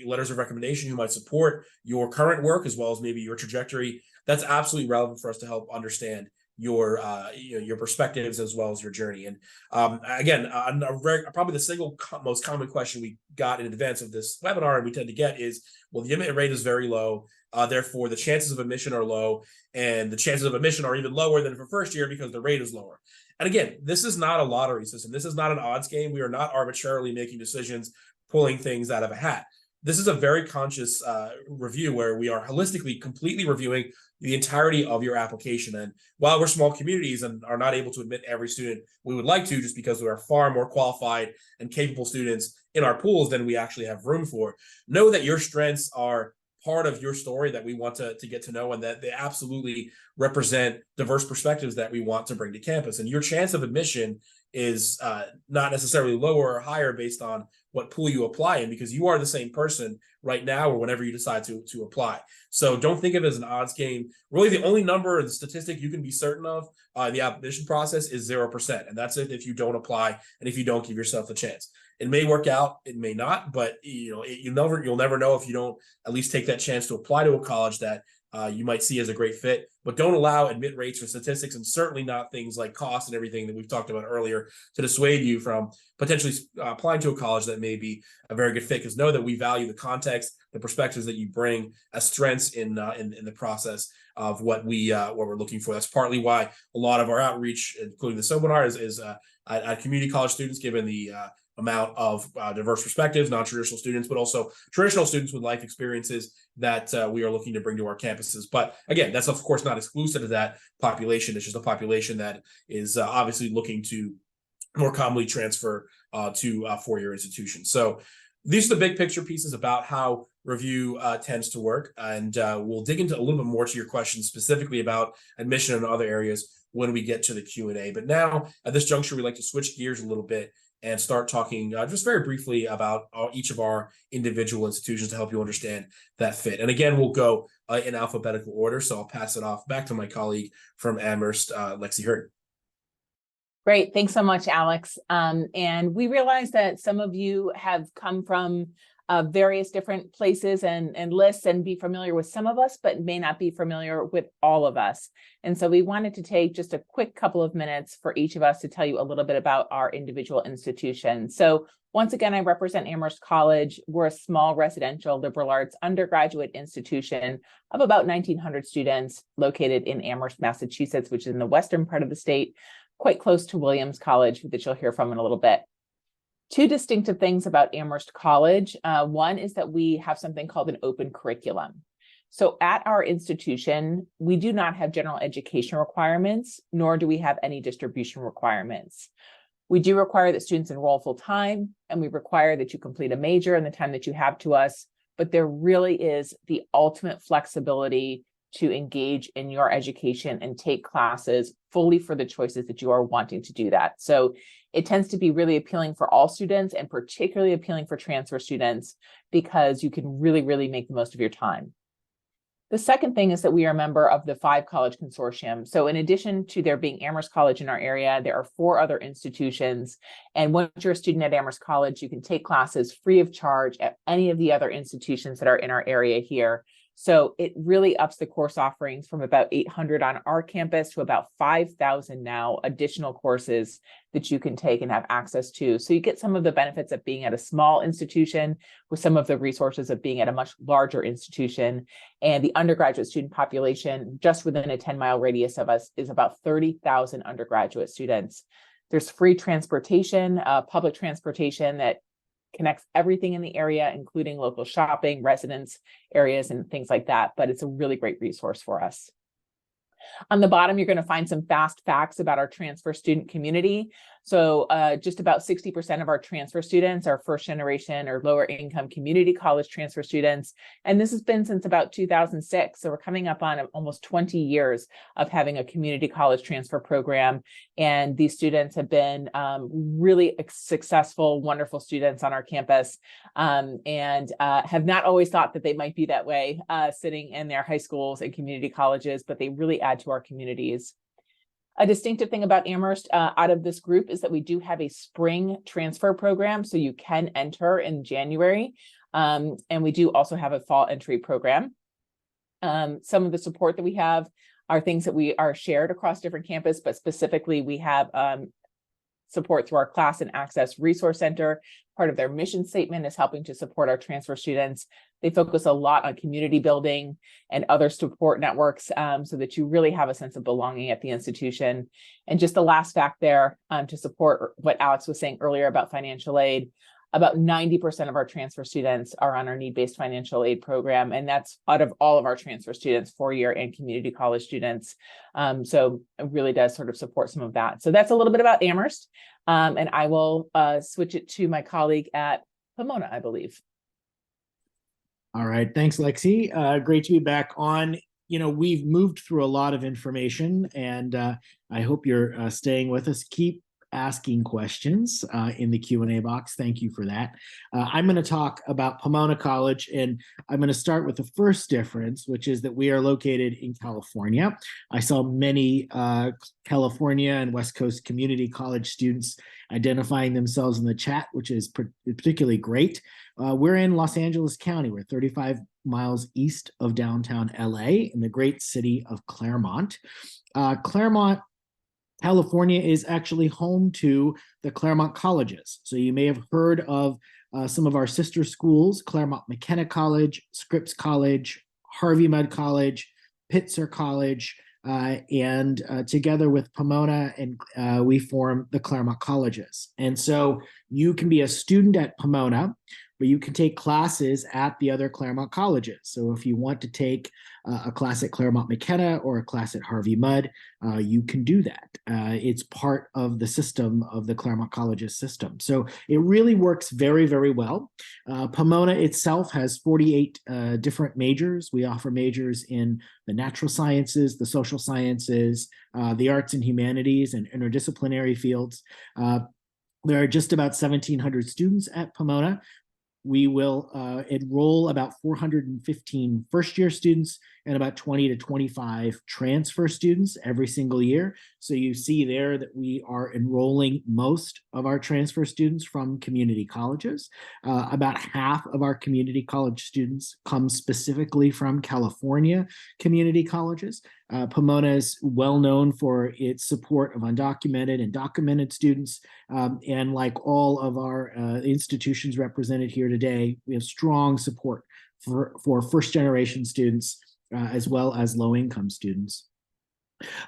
letters of recommendation who might support your current work, as well as maybe your trajectory, that's absolutely relevant for us to help understand your perspectives as well as your journey. And again, probably the single most common question we got in advance of this webinar and we tend to get is, well, the admit rate is very low, therefore the chances of admission are low, and the chances of admission are even lower than for first year because the rate is lower. And again, this is not a lottery system. This is not an odds game. We are not arbitrarily making decisions, pulling things out of a hat. This is a very conscious review where we are holistically, completely reviewing the entirety of your application. And while we're small communities and are not able to admit every student we would like to, just because there are far more qualified and capable students in our pools than we actually have room for, know that your strengths are part of your story that we want to get to know, and that they absolutely represent diverse perspectives that we want to bring to campus. And your chance of admission is not necessarily lower or higher based on what pool you apply in, because you are the same person right now or whenever you decide to apply. So don't think of it as an odds game. Really, the only number and statistic you can be certain of in the application process is 0%. And that's it if you don't apply and if you don't give yourself a chance. It may work out, it may not, but you'll never know if you don't at least take that chance to apply to a college that you might see as a great fit. But don't allow admit rates or statistics, and certainly not things like cost and everything that we've talked about earlier, to dissuade you from potentially applying to a college that may be a very good fit. Because know that we value the context, the perspectives that you bring as strengths in the process of what we're looking for. That's partly why a lot of our outreach, including the webinar, is at community college students, given the amount of diverse perspectives, non-traditional students, but also traditional students with life experiences that we are looking to bring to our campuses. But again, that's of course not exclusive to that population. It's just a population that is obviously looking to more commonly transfer to four-year institutions. So these are the big picture pieces about how review tends to work. And we'll dig into a little bit more to your questions specifically about admission and other areas when we get to the Q&A. But now at this juncture, we'd like to switch gears a little bit and start talking just very briefly about each of our individual institutions to help you understand that fit. And again, we'll go in alphabetical order. So I'll pass it off back to my colleague from Amherst, Lexi Hurd. Great. Thanks so much, Alex. And we realize that some of you have come from various different places and lists and be familiar with some of us, but may not be familiar with all of us. And so we wanted to take just a quick couple of minutes for each of us to tell you a little bit about our individual institutions. So once again, I represent Amherst College. We're a small residential liberal arts undergraduate institution of about 1,900 students located in Amherst, Massachusetts, which is in the western part of the state, quite close to Williams College, that you'll hear from in a little bit. Two distinctive things about Amherst College. One is that we have something called an open curriculum. So at our institution, we do not have general education requirements, nor do we have any distribution requirements. We do require that students enroll full time, and we require that you complete a major in the time that you have to us, but there really is the ultimate flexibility to engage in your education and take classes fully for the choices that you are wanting to do that. So it tends to be really appealing for all students, and particularly appealing for transfer students, because you can really, really make the most of your time. The second thing is that we are a member of the 5 College Consortium. So in addition to there being Amherst College in our area, there are 4 other institutions. And once you're a student at Amherst College, you can take classes free of charge at any of the other institutions that are in our area here. So it really ups the course offerings from about 800 on our campus to about 5,000 now additional courses that you can take and have access to. So you get some of the benefits of being at a small institution with some of the resources of being at a much larger institution. And the undergraduate student population just within a 10-mile radius of us is about 30,000 undergraduate students. There's free transportation, public transportation that connects everything in the area, including local shopping, residence areas, and things like that. But it's a really great resource for us. On the bottom, you're going to find some fast facts about our transfer student community. So just about 60% of our transfer students are first generation or lower income community college transfer students. And this has been since about 2006. So we're coming up on almost 20 years of having a community college transfer program. And these students have been really successful, wonderful students on our campus, and have not always thought that they might be that way sitting in their high schools and community colleges, but they really add to our communities. A distinctive thing about Amherst out of this group is that we do have a spring transfer program, so you can enter in January, and we do also have a fall entry program. Some of the support that we have are things that we are shared across different campuses, but specifically we have support through our Class and Access Resource Center. Part of their mission statement is helping to support our transfer students. They focus a lot on community building and other support networks so that you really have a sense of belonging at the institution. And just the last fact there to support what Alex was saying earlier about financial aid, about 90% of our transfer students are on our need-based financial aid program. And that's out of all of our transfer students, 4-year and community college students. So it really does sort of support some of that. So that's a little bit about Amherst. And I will switch it to my colleague at Pomona, I believe. All right. Thanks, Lexi. Great to be back on. We've moved through a lot of information, and I hope you're staying with us. Keep asking questions in the Q&A box. Thank you for that. I'm going to talk about Pomona College, and I'm going to start with the first difference, which is that we are located in California. I saw many California and West Coast community college students identifying themselves in the chat, which is particularly great. We're in Los Angeles County. We're 35 miles east of downtown LA in the great city of Claremont. Claremont, California is actually home to the Claremont colleges. So you may have heard of some of our sister schools: Claremont McKenna College, Scripps College, Harvey Mudd College, Pitzer College, and together with Pomona, and we form the Claremont colleges. And so you can be a student at Pomona, but you can take classes at the other Claremont colleges. So if you want to take a class at Claremont McKenna or a class at Harvey Mudd, you can do that. It's part of the system of the Claremont Colleges system. So it really works very, very well. Pomona itself has 48 different majors. We offer majors in the natural sciences, the social sciences, the arts and humanities, and interdisciplinary fields. There are just about 1,700 students at Pomona. We will enroll about 415 first-year students and about 20 to 25 transfer students every single year. So you see there that we are enrolling most of our transfer students from community colleges. About half of our community college students come specifically from California community colleges. Pomona is well known for its support of undocumented and documented students. And like all of our institutions represented here today, we have strong support for first generation students as well as low income students.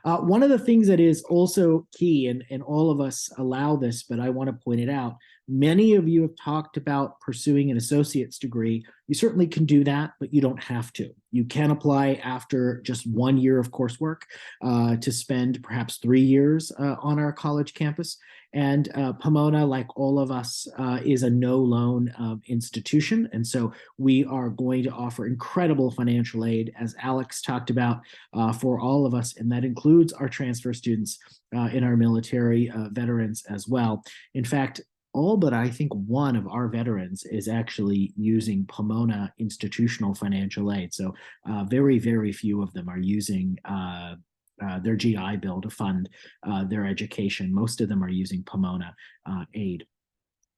One of the things that is also key, and all of us allow this, but I want to point it out, many of you have talked about pursuing an associate's degree. You certainly can do that, but you don't have to. You can apply after just 1 year of coursework to spend perhaps 3 years on our college campus. And Pomona, like all of us, is a no-loan institution. And so we are going to offer incredible financial aid, as Alex talked about, for all of us. And that includes our transfer students and our military veterans as well. In fact, all but I think one of our veterans is actually using Pomona institutional financial aid. So very, very few of them are using their GI Bill to fund their education. Most of them are using Pomona aid.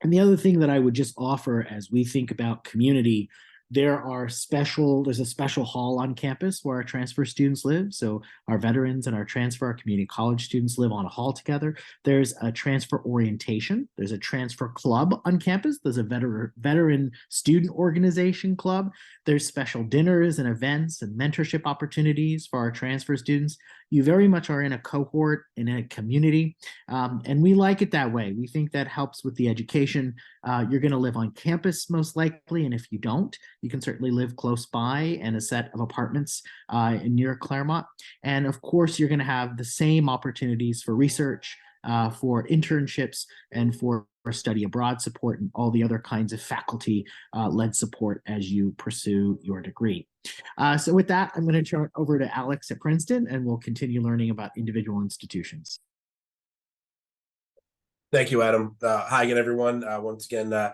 And the other thing that I would just offer as we think about community, there's a special hall on campus where our transfer students live. So our veterans and our community college students live on a hall together. There's a transfer orientation. There's a transfer club on campus. There's a veteran student organization club. There's special dinners and events and mentorship opportunities for our transfer students. You very much are in a cohort, in a community, and we like it that way. We think that helps with the education. You're going to live on campus most likely, and if you don't, you can certainly live close by in a set of apartments near Claremont. And of course, you're going to have the same opportunities for research, for internships, and for study abroad support and all the other kinds of faculty-led support as you pursue your degree. So with that, I'm going to turn it over to Alex at Princeton, and we'll continue learning about individual institutions. Thank you, Adam. Hi again, everyone. Once again,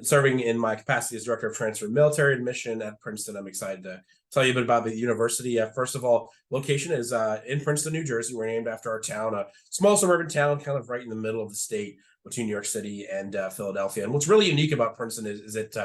serving in my capacity as Director of Transfer and Military Admission at Princeton, I'm excited to tell you a bit about the university. First of all, location is in Princeton, New Jersey. We're named after our town, a small suburban town, kind of right in the middle of the state between New York City and Philadelphia. And what's really unique about Princeton is it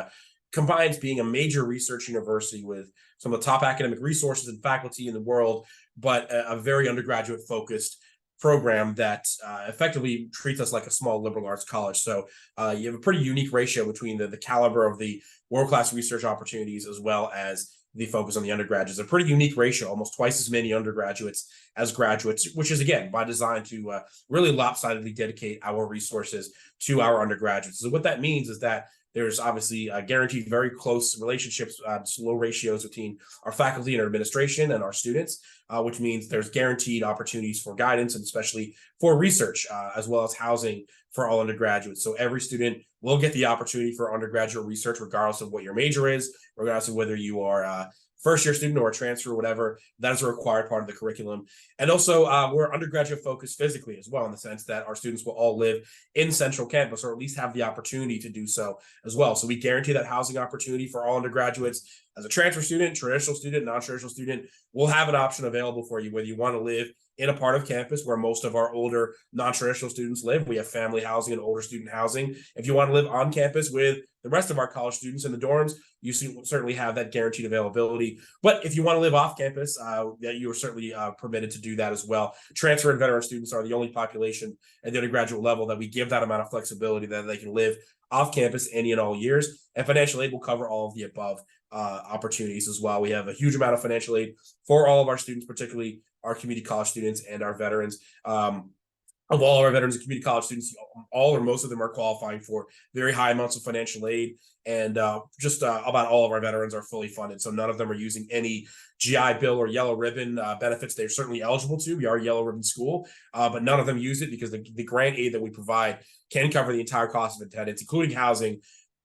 combines being a major research university with some of the top academic resources and faculty in the world, but a very undergraduate focused program that effectively treats us like a small liberal arts college. So you have a pretty unique ratio between the caliber of the world-class research opportunities as well as the focus on the undergraduates. A pretty unique ratio, almost twice as many undergraduates as graduates, which is, again, by design to really lopsidedly dedicate our resources to our undergraduates. So what that means is that there's obviously guaranteed very close relationships, low ratios between our faculty and our administration and our students, which means there's guaranteed opportunities for guidance and especially for research, as well as housing for all undergraduates. So every student will get the opportunity for undergraduate research, regardless of what your major is, regardless of whether you are first-year student or a transfer or whatever. That is a required part of the curriculum. And also, we're undergraduate focused physically as well, in the sense that our students will all live in central campus, or at least have the opportunity to do so as well. So we guarantee that housing opportunity for all undergraduates. As a transfer student, traditional student, non-traditional student, we'll have an option available for you, whether you want to live in a part of campus where most of our older non-traditional students live. We have family housing and older student housing. If you want to live on campus with the rest of our college students in the dorms, you certainly have that guaranteed availability. But if you want to live off campus, you are certainly permitted to do that as well. Transfer and veteran students are the only population at the undergraduate level that we give that amount of flexibility that they can live off campus any and all years. And financial aid will cover all of the above opportunities as well. We have a huge amount of financial aid for all of our students, particularly our community college students and our veterans. Of all our veterans and community college students, all or most of them are qualifying for very high amounts of financial aid. And just about all of our veterans are fully funded. So none of them are using any GI Bill or yellow ribbon benefits. They're certainly eligible to. We are a yellow ribbon school, but none of them use it because the grant aid that we provide can cover the entire cost of attendance, including housing,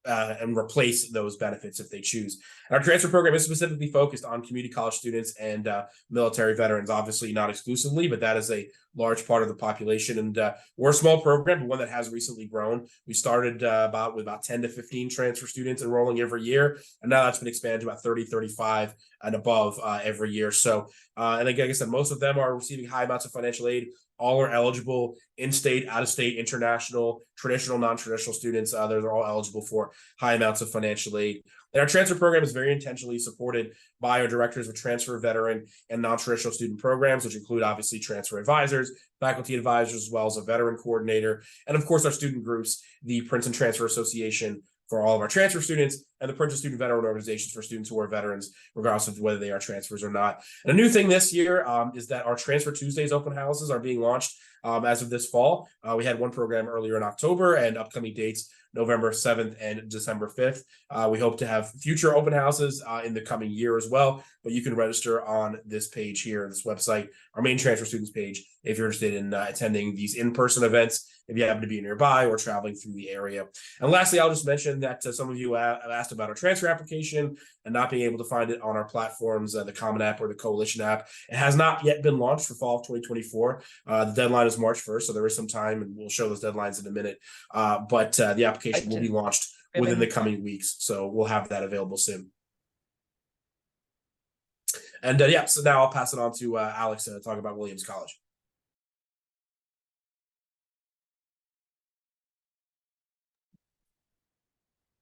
and replace those benefits if they choose. And our transfer program is specifically focused on community college students and military veterans, obviously not exclusively, but that is a large part of the population. And we're a small program, but one that has recently grown. We started with about 10 to 15 transfer students enrolling every year, and now that's been expanded to about 30, 35 and above every year. So, and again, like I said, most of them are receiving high amounts of financial aid. All are eligible: in-state, out-of-state, international, traditional, non-traditional students. They're all eligible for high amounts of financial aid. And our transfer program is very intentionally supported by our directors of transfer, veteran, and non-traditional student programs, which include obviously transfer advisors, faculty advisors, as well as a veteran coordinator, and of course our student groups, the Princeton Transfer Association for all of our transfer students, and the Princeton Student Veteran Organizations for students who are veterans, regardless of whether they are transfers or not. And a new thing this year is that our Transfer Tuesdays open houses are being launched as of this fall. We had one program earlier in October, and upcoming dates November 7th and December 5th. We hope to have future open houses in the coming year as well, but you can register on this page here, this website, our main transfer students page, if you're interested in attending these in-person events, if you happen to be nearby or traveling through the area. And lastly, I'll just mention that some of you have asked about our transfer application and not being able to find it on our platforms, the Common App or the Coalition app. It has not yet been launched for fall of 2024. The deadline is March 1st, so there is some time, and we'll show those deadlines in a minute. But the application will be launched within the coming weeks, so we'll have that available soon. And yeah, so now I'll pass it on to Alex to talk about Williams College.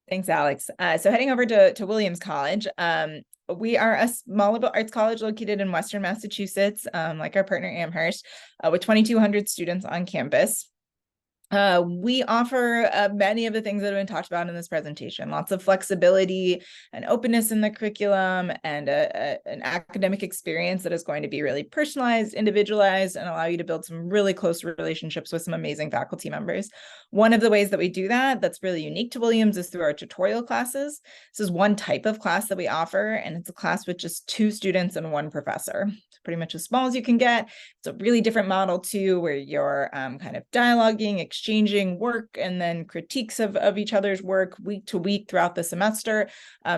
Thanks, Alex. So heading over to Williams College, we are a small liberal arts college located in Western Massachusetts, like our partner Amherst, with 2,200 students on campus. We offer many of the things that have been talked about in this presentation: lots of flexibility and openness in the curriculum, and an academic experience that is going to be really personalized, individualized, and allow you to build some really close relationships with some amazing faculty members. One of the ways that we do that that's really unique to Williams is through our tutorial classes. This is one type of class that we offer, and it's a class with just 2 students and 1 professor. It's pretty much as small as you can get. It's a really different model too, where you're kind of dialoguing, exchanging work, and then critiques of each other's work week to week throughout the semester.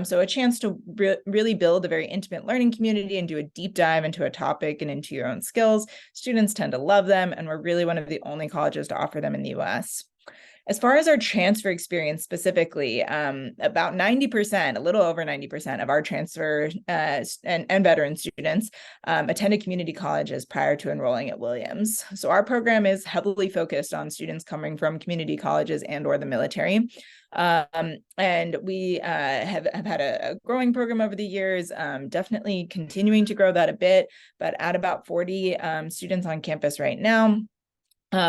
So a chance to really build a very intimate learning community and do a deep dive into a topic and into your own skills. Students tend to love them, and we're really one of the only colleges to offer them in the US. As far as our transfer experience specifically, about 90%, a little over 90% of our transfer and veteran students attended community colleges prior to enrolling at Williams. So our program is heavily focused on students coming from community colleges and or the military. And we have had a growing program over the years, definitely continuing to grow that a bit, but at about 40 students on campus right now.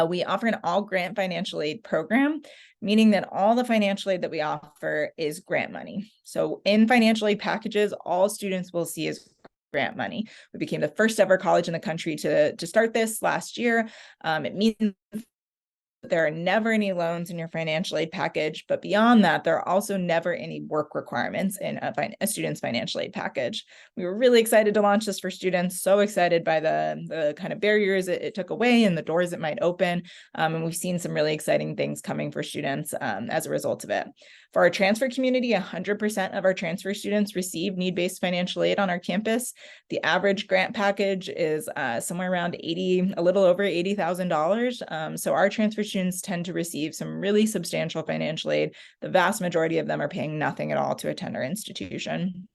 We offer an all grant financial aid program, meaning that all the financial aid that we offer is grant money. So in financial aid packages, all students will see is grant money. We became the first ever college in the country to start this last year. It means there are never any loans in your financial aid package, but beyond that, there are also never any work requirements in a student's financial aid package. We were really excited to launch this for students, so excited by the kind of barriers it took away and the doors it might open. And we've seen some really exciting things coming for students as a result of it. For our transfer community, 100% of our transfer students receive need-based financial aid on our campus. The average grant package is somewhere around a little over $80,000. So our transfer students tend to receive some really substantial financial aid. The vast majority of them are paying nothing at all to attend our institution.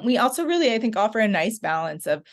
We also really, I think, offer a nice balance of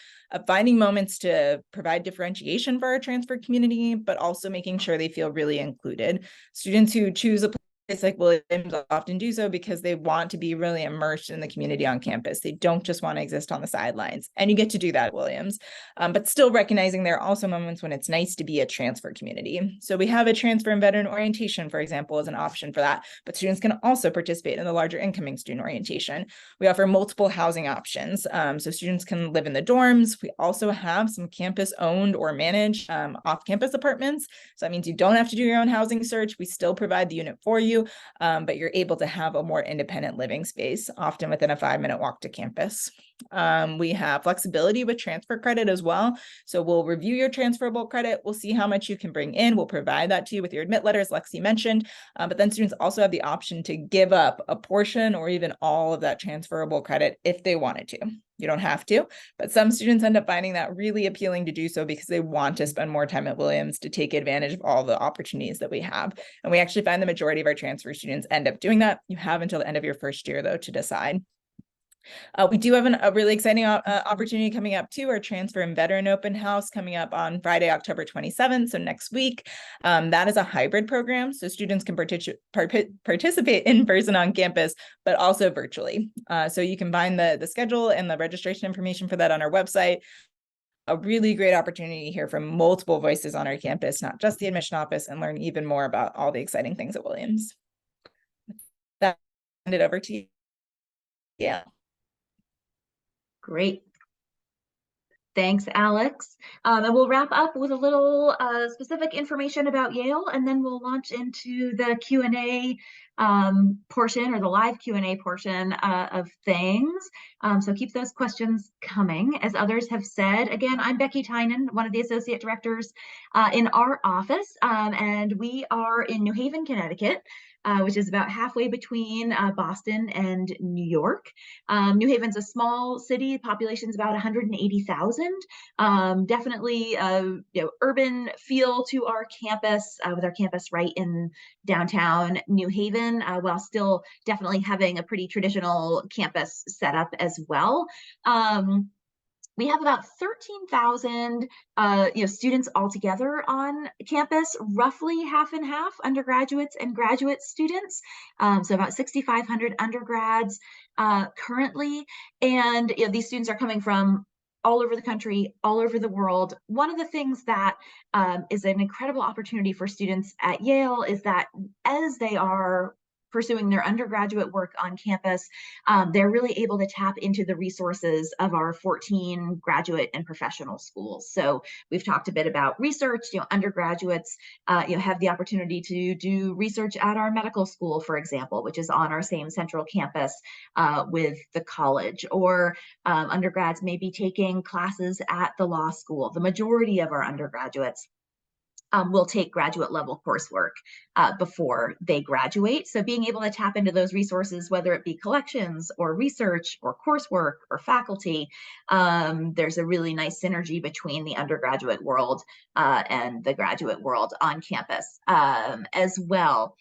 finding moments to provide differentiation for our transfer community, but also making sure they feel really included. Students who choose a place like Williams often do so because they want to be really immersed in the community on campus. They don't just want to exist on the sidelines, and you get to do that at Williams, but still recognizing there are also moments when it's nice to be a transfer community. So we have a transfer and veteran orientation, for example, as an option for that, but students can also participate in the larger incoming student orientation. We offer multiple housing options, so students can live in the dorms. We also have some campus owned or managed off-campus apartments. So that means you don't have to do your own housing search. We still provide the unit for you, but you're able to have a more independent living space, often within a 5-minute walk to campus. We have flexibility with transfer credit as well. So we'll review your transferable credit. We'll see how much you can bring in. We'll provide that to you with your admit letters, Lexi mentioned, but then students also have the option to give up a portion or even all of that transferable credit if they wanted to. You don't have to, but some students end up finding that really appealing to do so because they want to spend more time at Williams to take advantage of all the opportunities that we have. And we actually find the majority of our transfer students end up doing that. You have until the end of your first year, though, to decide. We do have a really exciting opportunity coming up too, our Transfer and Veteran Open House coming up on Friday, October 27th, so next week. That is a hybrid program, so students can participate in person on campus, but also virtually. So you can find the schedule and the registration information for that on our website. A really great opportunity to hear from multiple voices on our campus, not just the admission office, and learn even more about all the exciting things at Williams. That hand it over to you. Yeah. Great. Thanks, Alex. And we'll wrap up with a little specific information about Yale, and then we'll launch into the Q&A portion, or the live Q&A portion of things. So keep those questions coming. As others have said, again, I'm Becky Tynan, one of the associate directors in our office, and we are in New Haven, Connecticut. Which is about halfway between Boston and New York. New Haven's a small city, population's about 180,000. Definitely urban feel to our campus, with our campus right in downtown New Haven, while still definitely having a pretty traditional campus setup as well. We have about 13,000 students altogether on campus, roughly half and half, undergraduates and graduate students. So about 6,500 undergrads currently. And these students are coming from all over the country, all over the world. One of the things that is an incredible opportunity for students at Yale is that as they are pursuing their undergraduate work on campus, they're really able to tap into the resources of our 14 graduate and professional schools. So we've talked a bit about research. Undergraduates have the opportunity to do research at our medical school, for example, which is on our same central campus with the college. Or undergrads may be taking classes at the law school. The majority of our undergraduates will take graduate level coursework before they graduate. So being able to tap into those resources, whether it be collections or research or coursework or faculty, there's a really nice synergy between the undergraduate world and the graduate world on campus as well.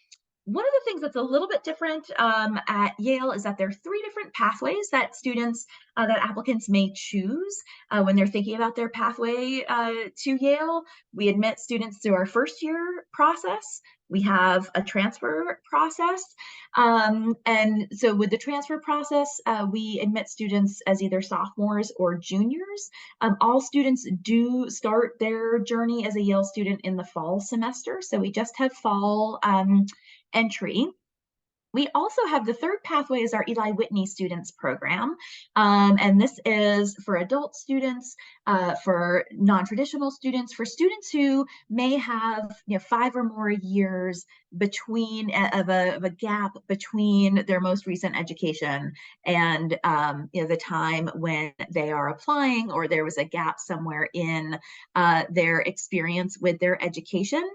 One of the things that's a little bit different at Yale is that there are 3 different pathways that students, that applicants may choose when they're thinking about their pathway to Yale. We admit students through our first year process. We have a transfer process. And so with the transfer process, we admit students as either sophomores or juniors. All students do start their journey as a Yale student in the fall semester. So we just have fall entry. We also have the third pathway is our Eli Whitney Students Program. And this is for adult students, for non-traditional students, for students who may have 5 or more years between of a gap between their most recent education and the time when they are applying, or there was a gap somewhere in their experience with their education.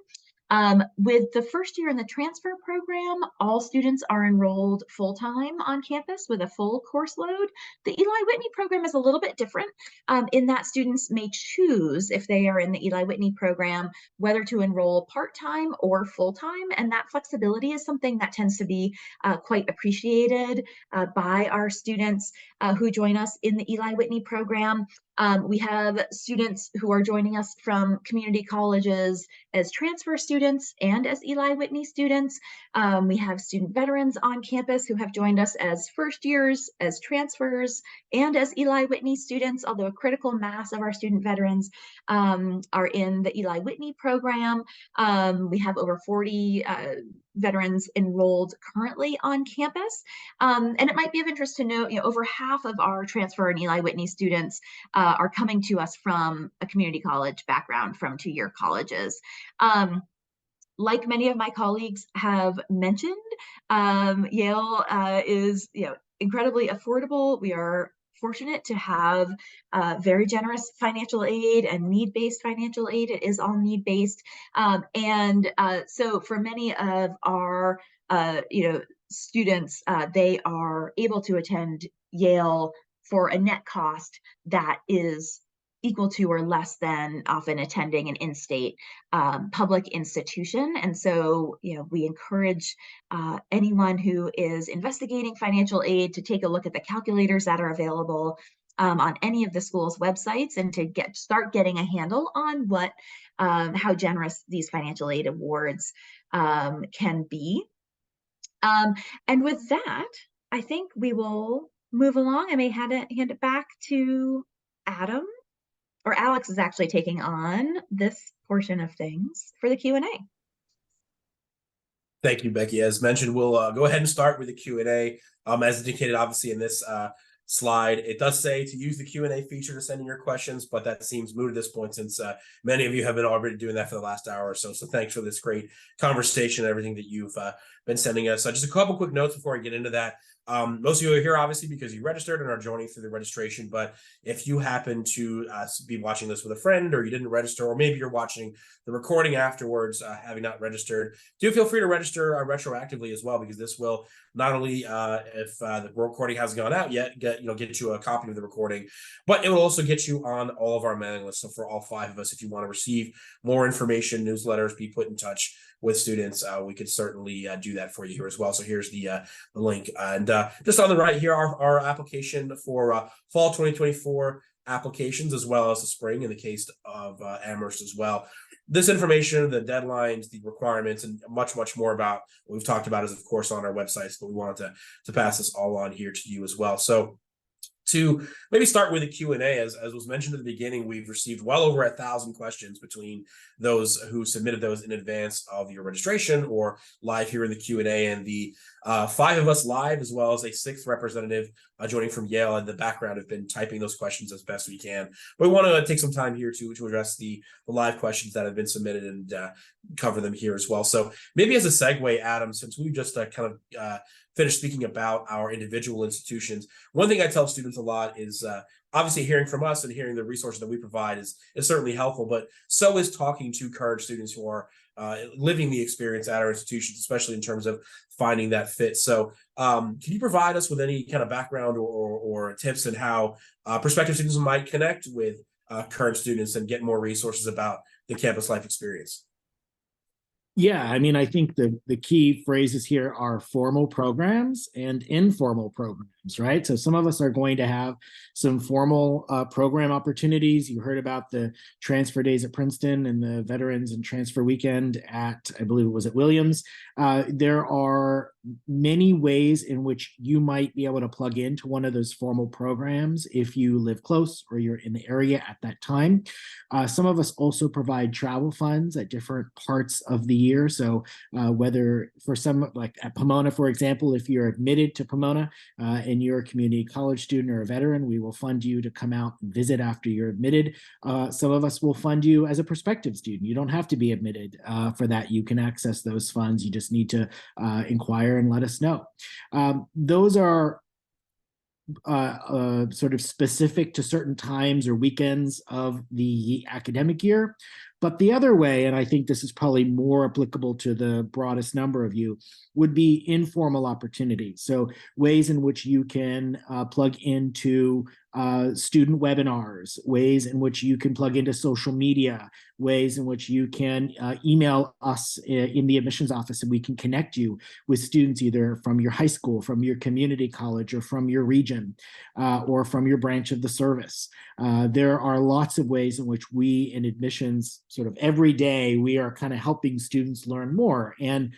With the first year in the transfer program, all students are enrolled full-time on campus with a full course load. The Eli Whitney program is a little bit different in that students may choose, if they are in the Eli Whitney program, whether to enroll part-time or full-time, and that flexibility is something that tends to be quite appreciated by our students who join us in the Eli Whitney program. We have students who are joining us from community colleges as transfer students and as Eli Whitney students. We have student veterans on campus who have joined us as first years, as transfers, and as Eli Whitney students, although a critical mass of our student veterans are in the Eli Whitney program. We have over 40 veterans enrolled currently on campus. And it might be of interest to note, over half of our transfer and Eli Whitney students are coming to us from a community college background, from 2-year colleges. Like many of my colleagues have mentioned, Yale is incredibly affordable. We are fortunate to have very generous financial aid and need-based financial aid. It is all need-based. So for many of our students, they are able to attend Yale for a net cost that is equal to or less than often attending an in-state public institution. And so, we encourage anyone who is investigating financial aid to take a look at the calculators that are available on any of the school's websites, and to start getting a handle on how generous these financial aid awards can be. And with that, I think we will move along. I may hand it back to Adam, or Alex is actually taking on this portion of things for the Q&A. Thank you, Becky. As mentioned, we'll go ahead and start with the Q&A. As indicated, obviously, in this slide, it does say to use the Q&A feature to send in your questions, but that seems moot at this point, since many of you have been already doing that for the last hour or so. So thanks for this great conversation and everything that you've been sending us. Just a couple quick notes before I get into that. Most of you are here, obviously, because you registered and are joining through the registration. But if you happen to be watching this with a friend, or you didn't register, or maybe you're watching the recording afterwards, having not registered, do feel free to register retroactively as well, because this will not only, if the recording hasn't gone out yet, get you a copy of the recording, but it will also get you on all of our mailing lists. So for all 5 of us, if you want to receive more information, newsletters, be put in touch with students, we could certainly do that for you here as well. So here's the link, and just on the right here, our application for fall 2024 applications, as well as the spring in the case of Amherst as well. This information, the deadlines, the requirements, and much more about what we've talked about is, of course, on our websites, but we wanted to pass this all on here to you as well. So to maybe start with the Q&A, as was mentioned at the beginning, we've received well over 1,000 questions between those who submitted those in advance of your registration or live here in the Q&A, and the 5 of us live, as well as a 6th representative joining from Yale in the background, have been typing those questions as best we can. But we want to take some time here to address the live questions that have been submitted and cover them here as well. So maybe as a segue, Adam, since we've just kind of finished speaking about our individual institutions, one thing I tell students a lot is obviously hearing from us and hearing the resources that we provide is certainly helpful, but so is talking to current students who are living the experience at our institutions, especially in terms of finding that fit. So can you provide us with any kind of background or tips on how prospective students might connect with current students and get more resources about the campus life experience? Yeah, I mean, I think the key phrases here are formal programs and informal programs, right? So some of us are going to have some formal program opportunities. You heard about the transfer days at Princeton and the veterans and transfer weekend at, I believe it was at Williams. There are many ways in which you might be able to plug into one of those formal programs if you live close or you're in the area at that time. Some of us also provide travel funds at different parts of the year. So whether for some, like at Pomona, for example, if you're admitted to Pomona and you're a community college student or a veteran, we will fund you to come out and visit after you're admitted. Some of us will fund you as a prospective student. You don't have to be admitted for that. You can access those funds. You just need to inquire and let us know. Those are sort of specific to certain times or weekends of the academic year. But the other way, and I think this is probably more applicable to the broadest number of you, would be informal opportunities. So ways in which you can plug into student webinars, ways in which you can plug into social media, ways in which you can email us in the admissions office, and we can connect you with students either from your high school, from your community college, or from your region, or from your branch of the service. There are lots of ways in which we in admissions, sort of every day, we are kind of helping students learn more. And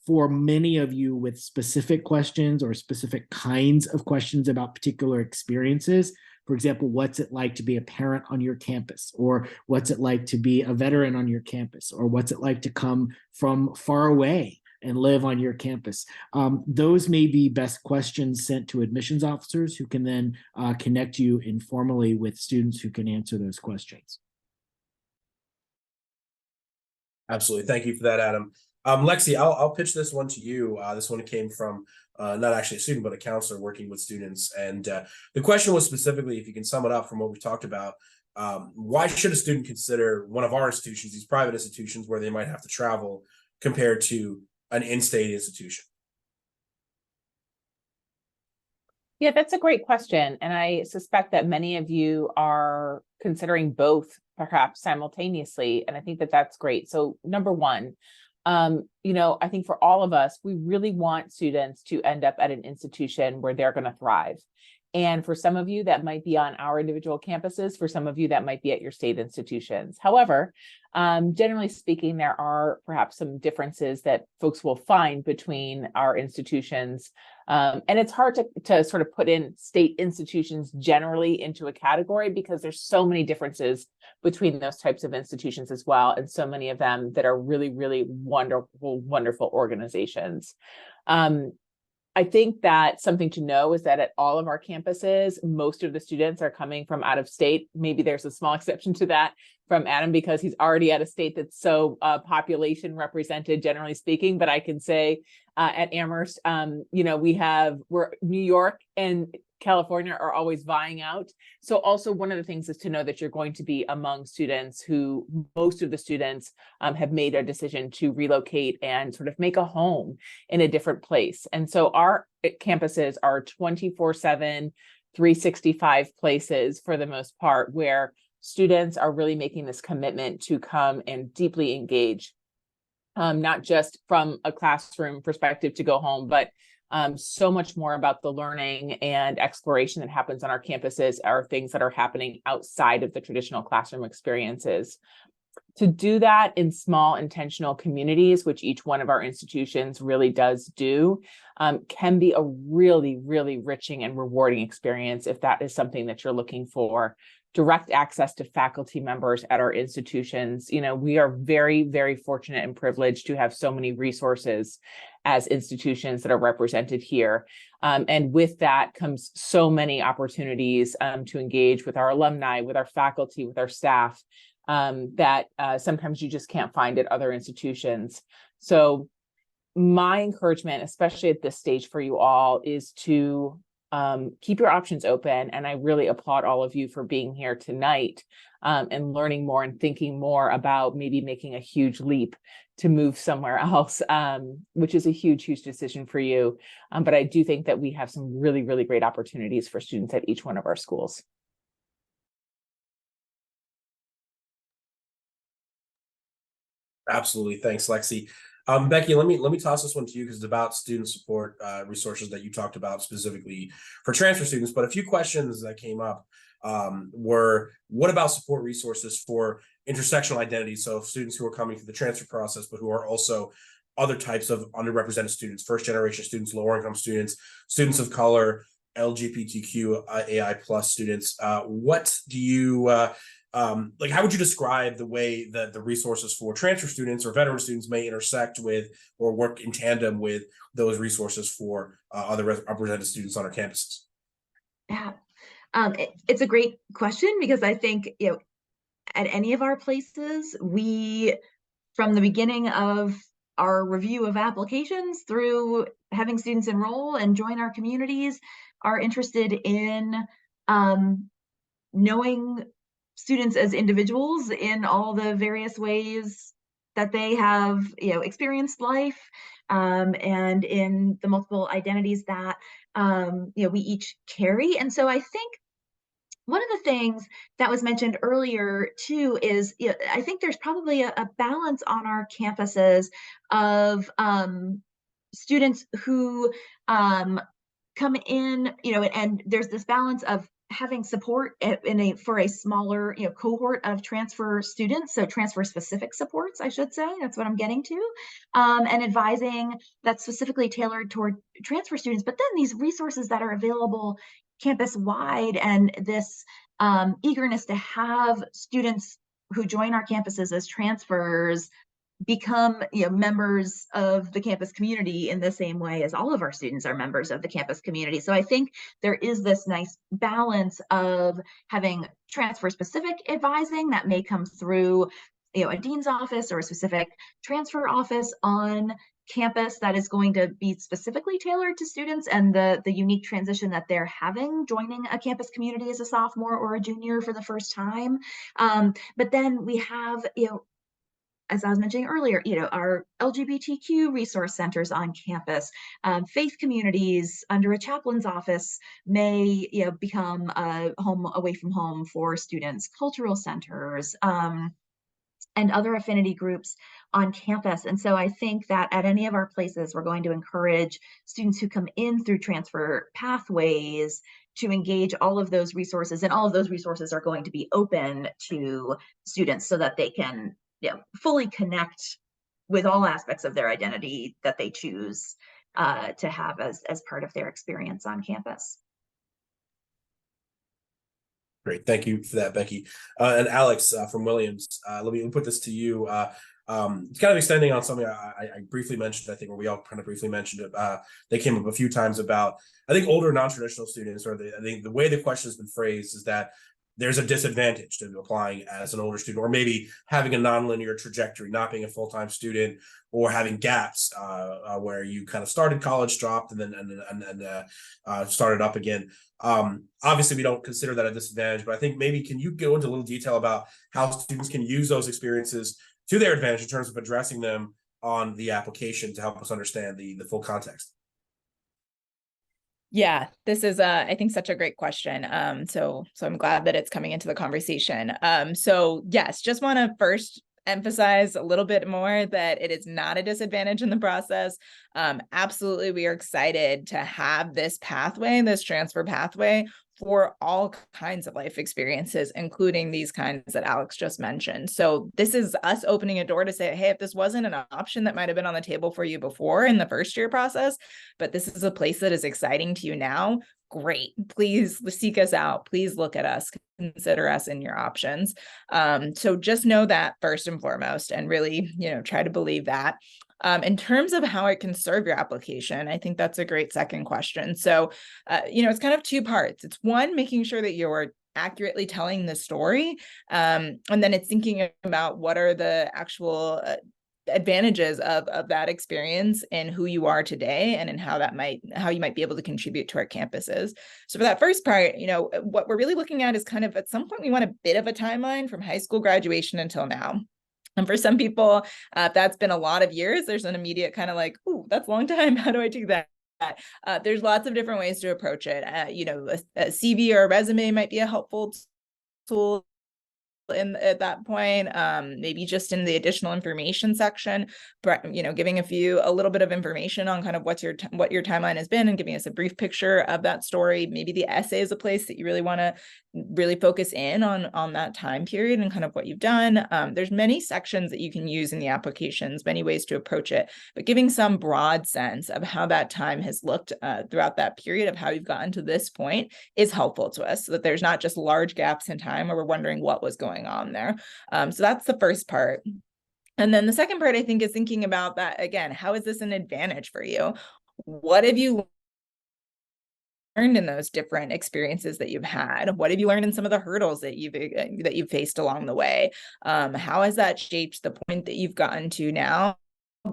for many of you with specific questions or specific kinds of questions about particular experiences, for example, what's it like to be a parent on your campus? Or what's it like to be a veteran on your campus? Or what's it like to come from far away and live on your campus? Those may be best questions sent to admissions officers who can then connect you informally with students who can answer those questions. Absolutely. Thank you for that, Adam. Lexi, I'll pitch this one to you. This one came from not actually a student, but a counselor working with students. And the question was specifically, if you can sum it up from what we've talked about, why should a student consider one of our institutions, these private institutions where they might have to travel, compared to an in-state institution? Yeah, that's a great question. And I suspect that many of you are considering both perhaps simultaneously. And I think that that's great. So number one, I think for all of us, we really want students to end up at an institution where they're going to thrive. And for some of you, that might be on our individual campuses. For some of you, that might be at your state institutions. However, generally speaking, there are perhaps some differences that folks will find between our institutions. And it's hard to sort of put in state institutions generally into a category because there's so many differences between those types of institutions as well. And so many of them that are really, really wonderful, wonderful organizations. I think that something to know is that at all of our campuses, most of the students are coming from out of state. Maybe there's a small exception to that from Adam because he's already at a state that's so population represented, generally speaking. But I can say at Amherst, we're New York and California are always vying out. So also one of the things is to know that you're going to be among students who most of the students have made a decision to relocate and sort of make a home in a different place. And so our campuses are 24/7, 365 places for the most part, where students are really making this commitment to come and deeply engage, not just from a classroom perspective to go home, but so much more about the learning and exploration that happens on our campuses are things that are happening outside of the traditional classroom experiences. To do that in small intentional communities, which each one of our institutions really does do, can be a really, really enriching and rewarding experience if that is something that you're looking for. Direct access to faculty members at our institutions. We are very, very fortunate and privileged to have so many resources as institutions that are represented here. And with that comes so many opportunities to engage with our alumni, with our faculty, with our staff, that sometimes you just can't find at other institutions. So my encouragement, especially at this stage for you all, is to keep your options open. And I really applaud all of you for being here tonight and learning more and thinking more about maybe making a huge leap to move somewhere else, which is a huge, huge decision for you. But I do think that we have some really, really great opportunities for students at each one of our schools. Absolutely. Thanks, Lexi. Becky, let me toss this one to you because it's about student support resources that you talked about specifically for transfer students. But a few questions that came up were, what about support resources for intersectional identity? So students who are coming through the transfer process, but who are also other types of underrepresented students, first generation students, lower income students, students of color, LGBTQ AI plus students. What do you how would you describe the way that the resources for transfer students or veteran students may intersect with or work in tandem with those resources for other represented students on our campuses? Yeah, it's a great question because I think, at any of our places, we, from the beginning of our review of applications through having students enroll and join our communities, are interested in knowing students as individuals in all the various ways that they have, experienced life, and in the multiple identities that, we each carry. And so I think one of the things that was mentioned earlier too is, I think there's probably a balance on our campuses of students who come in, and there's this balance of having support for a smaller, cohort of transfer students. So transfer specific supports, I should say, that's what I'm getting to, and advising that's specifically tailored toward transfer students. But then these resources that are available campus wide, and this eagerness to have students who join our campuses as transfers become, members of the campus community in the same way as all of our students are members of the campus community. So I think there is this nice balance of having transfer specific advising that may come through, a dean's office or a specific transfer office on campus that is going to be specifically tailored to students and the unique transition that they're having joining a campus community as a sophomore or a junior for the first time. But then we have, as I was mentioning earlier, our LGBTQ resource centers on campus, faith communities under a chaplain's office may become a home away from home for students, cultural centers, and other affinity groups on campus. And so I think that at any of our places, we're going to encourage students who come in through transfer pathways to engage all of those resources, and all of those resources are going to be open to students so that they can fully connect with all aspects of their identity that they choose to have as part of their experience on campus. Great, thank you for that, Becky. And Alex from Williams, let me put this to you. It's kind of extending on something I briefly mentioned, I think, or we all kind of briefly mentioned it. They came up a few times about, I think, older non-traditional students, or I think the way the question has been phrased is that there's a disadvantage to applying as an older student, or maybe having a nonlinear trajectory, not being a full-time student, or having gaps where you kind of started college, dropped, and then started up again. Obviously, we don't consider that a disadvantage, but I think maybe can you go into a little detail about how students can use those experiences to their advantage in terms of addressing them on the application to help us understand the full context? Yeah, this is, I think, such a great question. So I'm glad that it's coming into the conversation. So yes, just want to first emphasize a little bit more that it is not a disadvantage in the process. Absolutely, we are excited to have this pathway, this transfer pathway, for all kinds of life experiences, including these kinds that Alex just mentioned. So this is us opening a door to say, hey, if this wasn't an option that might have been on the table for you before in the first year process, but this is a place that is exciting to you now, great. Please seek us out. Please look at us, consider us in your options. So just know that first and foremost, and really, try to believe that. In terms of how it can serve your application, I think that's a great second question. So, it's kind of two parts. It's one, making sure that you're accurately telling the story. And then it's thinking about what are the actual advantages of that experience and who you are today, and in how you might be able to contribute to our campuses. So for that first part, what we're really looking at is kind of, at some point, we want a bit of a timeline from high school graduation until now. And for some people, if that's been a lot of years, there's an immediate kind of like, ooh, that's a long time. How do I do that? There's lots of different ways to approach it. A CV or a resume might be a helpful tool at that point, maybe just in the additional information section, but giving a little bit of information on kind of what your timeline has been, and giving us a brief picture of that story. Maybe the essay is a place that you really want to really focus in on that time period and kind of what you've done. There's many sections that you can use in the applications, many ways to approach it, but giving some broad sense of how that time has looked throughout that period of how you've gotten to this point is helpful to us, so that there's not just large gaps in time where we're wondering what was going on there. So that's the first part. And then the second part, I think, is thinking about that again. How is this an advantage for you? What have you learned in those different experiences that you've had? What have you learned in some of the hurdles that you've faced along the way? How has that shaped the point that you've gotten to now,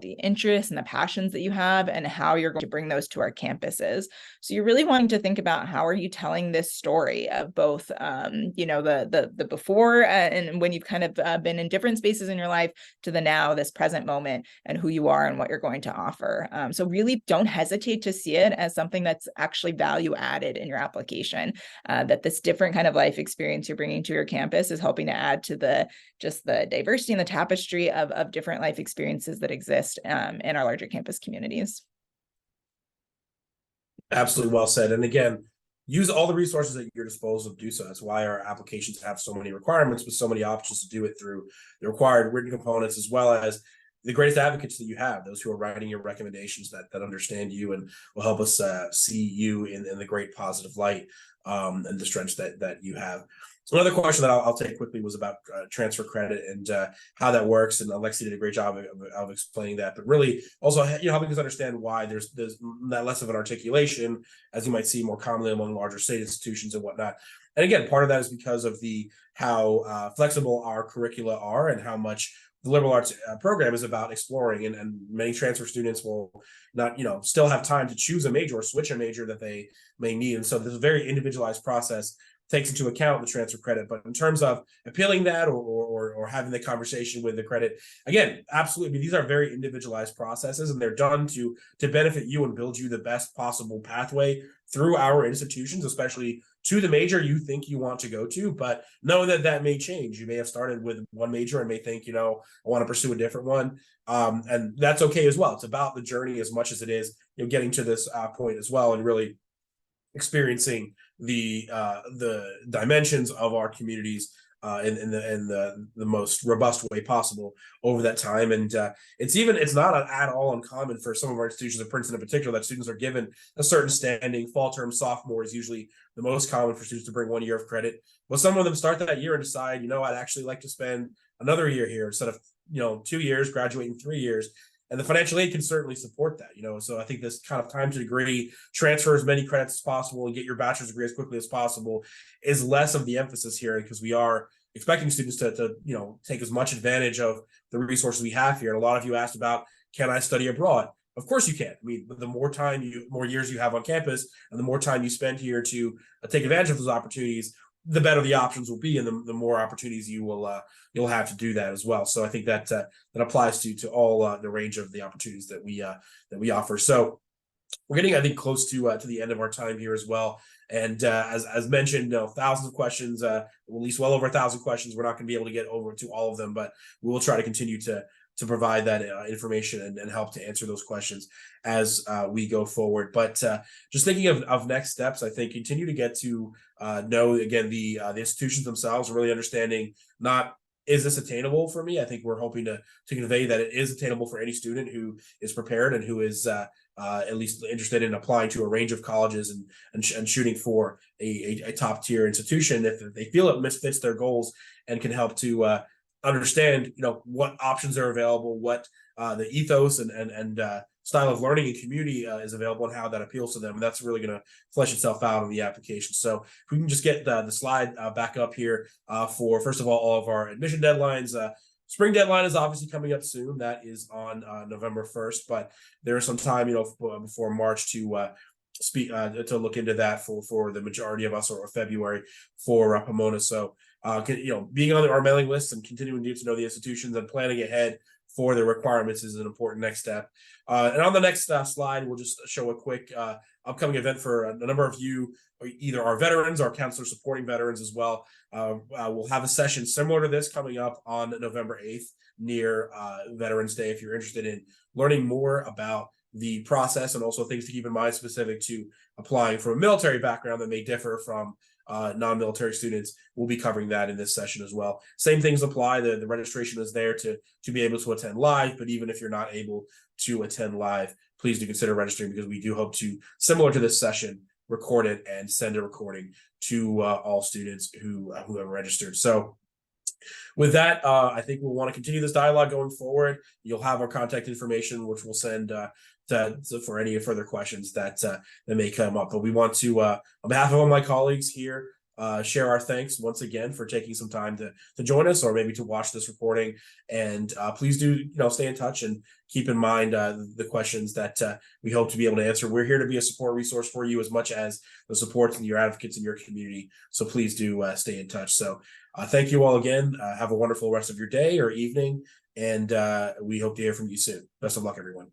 the interests and the passions that you have, and how you're going to bring those to our campuses? So you're really wanting to think about, how are you telling this story of both, the before and when you've kind of been in different spaces in your life, to the now, this present moment, and who you are and what you're going to offer. So really don't hesitate to see it as something that's actually value added in your application, that this different kind of life experience you're bringing to your campus is helping to add to the diversity and the tapestry of different life experiences that exist in our larger campus communities. Absolutely well said. And again, use all the resources at your disposal to do so. That's why our applications have so many requirements, with so many options to do it through the required written components, as well as the greatest advocates that you have, those who are writing your recommendations that understand you and will help us see you in the great positive light and the strengths that you have. So another question that I'll take quickly was about transfer credit and how that works. And Alexi did a great job of explaining that, but really also helping us understand why there's that less of an articulation, as you might see more commonly among larger state institutions and whatnot. And again, part of that is because of how flexible our curricula are, and how much the liberal arts program is about exploring, and many transfer students will not, still have time to choose a major or switch a major that they may need. And so there's a very individualized process takes into account the transfer credit. But in terms of appealing that or having the conversation with the credit, again, absolutely. I mean, these are very individualized processes, and they're done to benefit you and build you the best possible pathway through our institutions, especially to the major you think you want to go to. But know that that may change. You may have started with one major and may think, I want to pursue a different one. And that's okay as well. It's about the journey as much as it is, getting to this point as well, and really experiencing the dimensions of our communities in the most robust way possible over that time. And it's not at all uncommon for some of our institutions at Princeton in particular that students are given a certain standing. Fall term sophomore is usually the most common for students to bring 1 year of credit. But some of them start that year and decide, I'd actually like to spend another year here instead of 2 years, graduate in 3 years. And the financial aid can certainly support that, So I think this kind of time to degree, transfer as many credits as possible and get your bachelor's degree as quickly as possible is less of the emphasis here, because we are expecting students to take as much advantage of the resources we have here. And a lot of you asked about, can I study abroad? Of course you can. I mean, the more years you have on campus and the more time you spend here to take advantage of those opportunities, the better the options will be, and the more opportunities you'll have to do that as well. So I think that applies to all the range of the opportunities that we offer. So we're getting, I think, close to the end of our time here as well. And as mentioned, thousands of questions, at least well over 1,000 questions. We're not going to be able to get over to all of them, but we will try to continue to provide that information and help to answer those questions as we go forward. But just thinking of next steps, I think continue to get to know, again, the institutions themselves, really understanding not, is this attainable for me? I think we're hoping to convey that it is attainable for any student who is prepared and who is at least interested in applying to a range of colleges and shooting for a top tier institution if they feel it misfits their goals, and can help to understand what options are available, what the ethos and style of learning and community is available, and how that appeals to them. And that's really going to flesh itself out in the application. So if we can just get the slide back up here for, first of all of our admission deadlines. Spring deadline is obviously coming up soon. That is on November 1st, but there's some time before March to look into that for the majority of us, or February for Pomona. So being on our mailing list and continuing to get to know the institutions and planning ahead for the requirements is an important next step. And on the next slide, we'll just show a quick upcoming event for a number of you, either our veterans or counselors supporting veterans as well. We'll have a session similar to this coming up on November 8th near Veterans Day. If you're interested in learning more about the process and also things to keep in mind specific to applying from a military background that may differ from non-military students, we'll be covering that in this session as well. Same things apply. The registration is there to be able to attend live, but even if you're not able to attend live, please do consider registering, because we do hope to, similar to this session, record it and send a recording to all students who have registered. So with that, I think we'll want to continue this dialogue going forward. You'll have our contact information, which we'll send for any further questions that may come up. But we want to, on behalf of all my colleagues here, share our thanks once again for taking some time to join us, or maybe to watch this recording. And please do stay in touch and keep in mind the questions that we hope to be able to answer. We're here to be a support resource for you as much as the supports and your advocates in your community. So please do stay in touch. So thank you all again. Have a wonderful rest of your day or evening, and we hope to hear from you soon. Best of luck, everyone.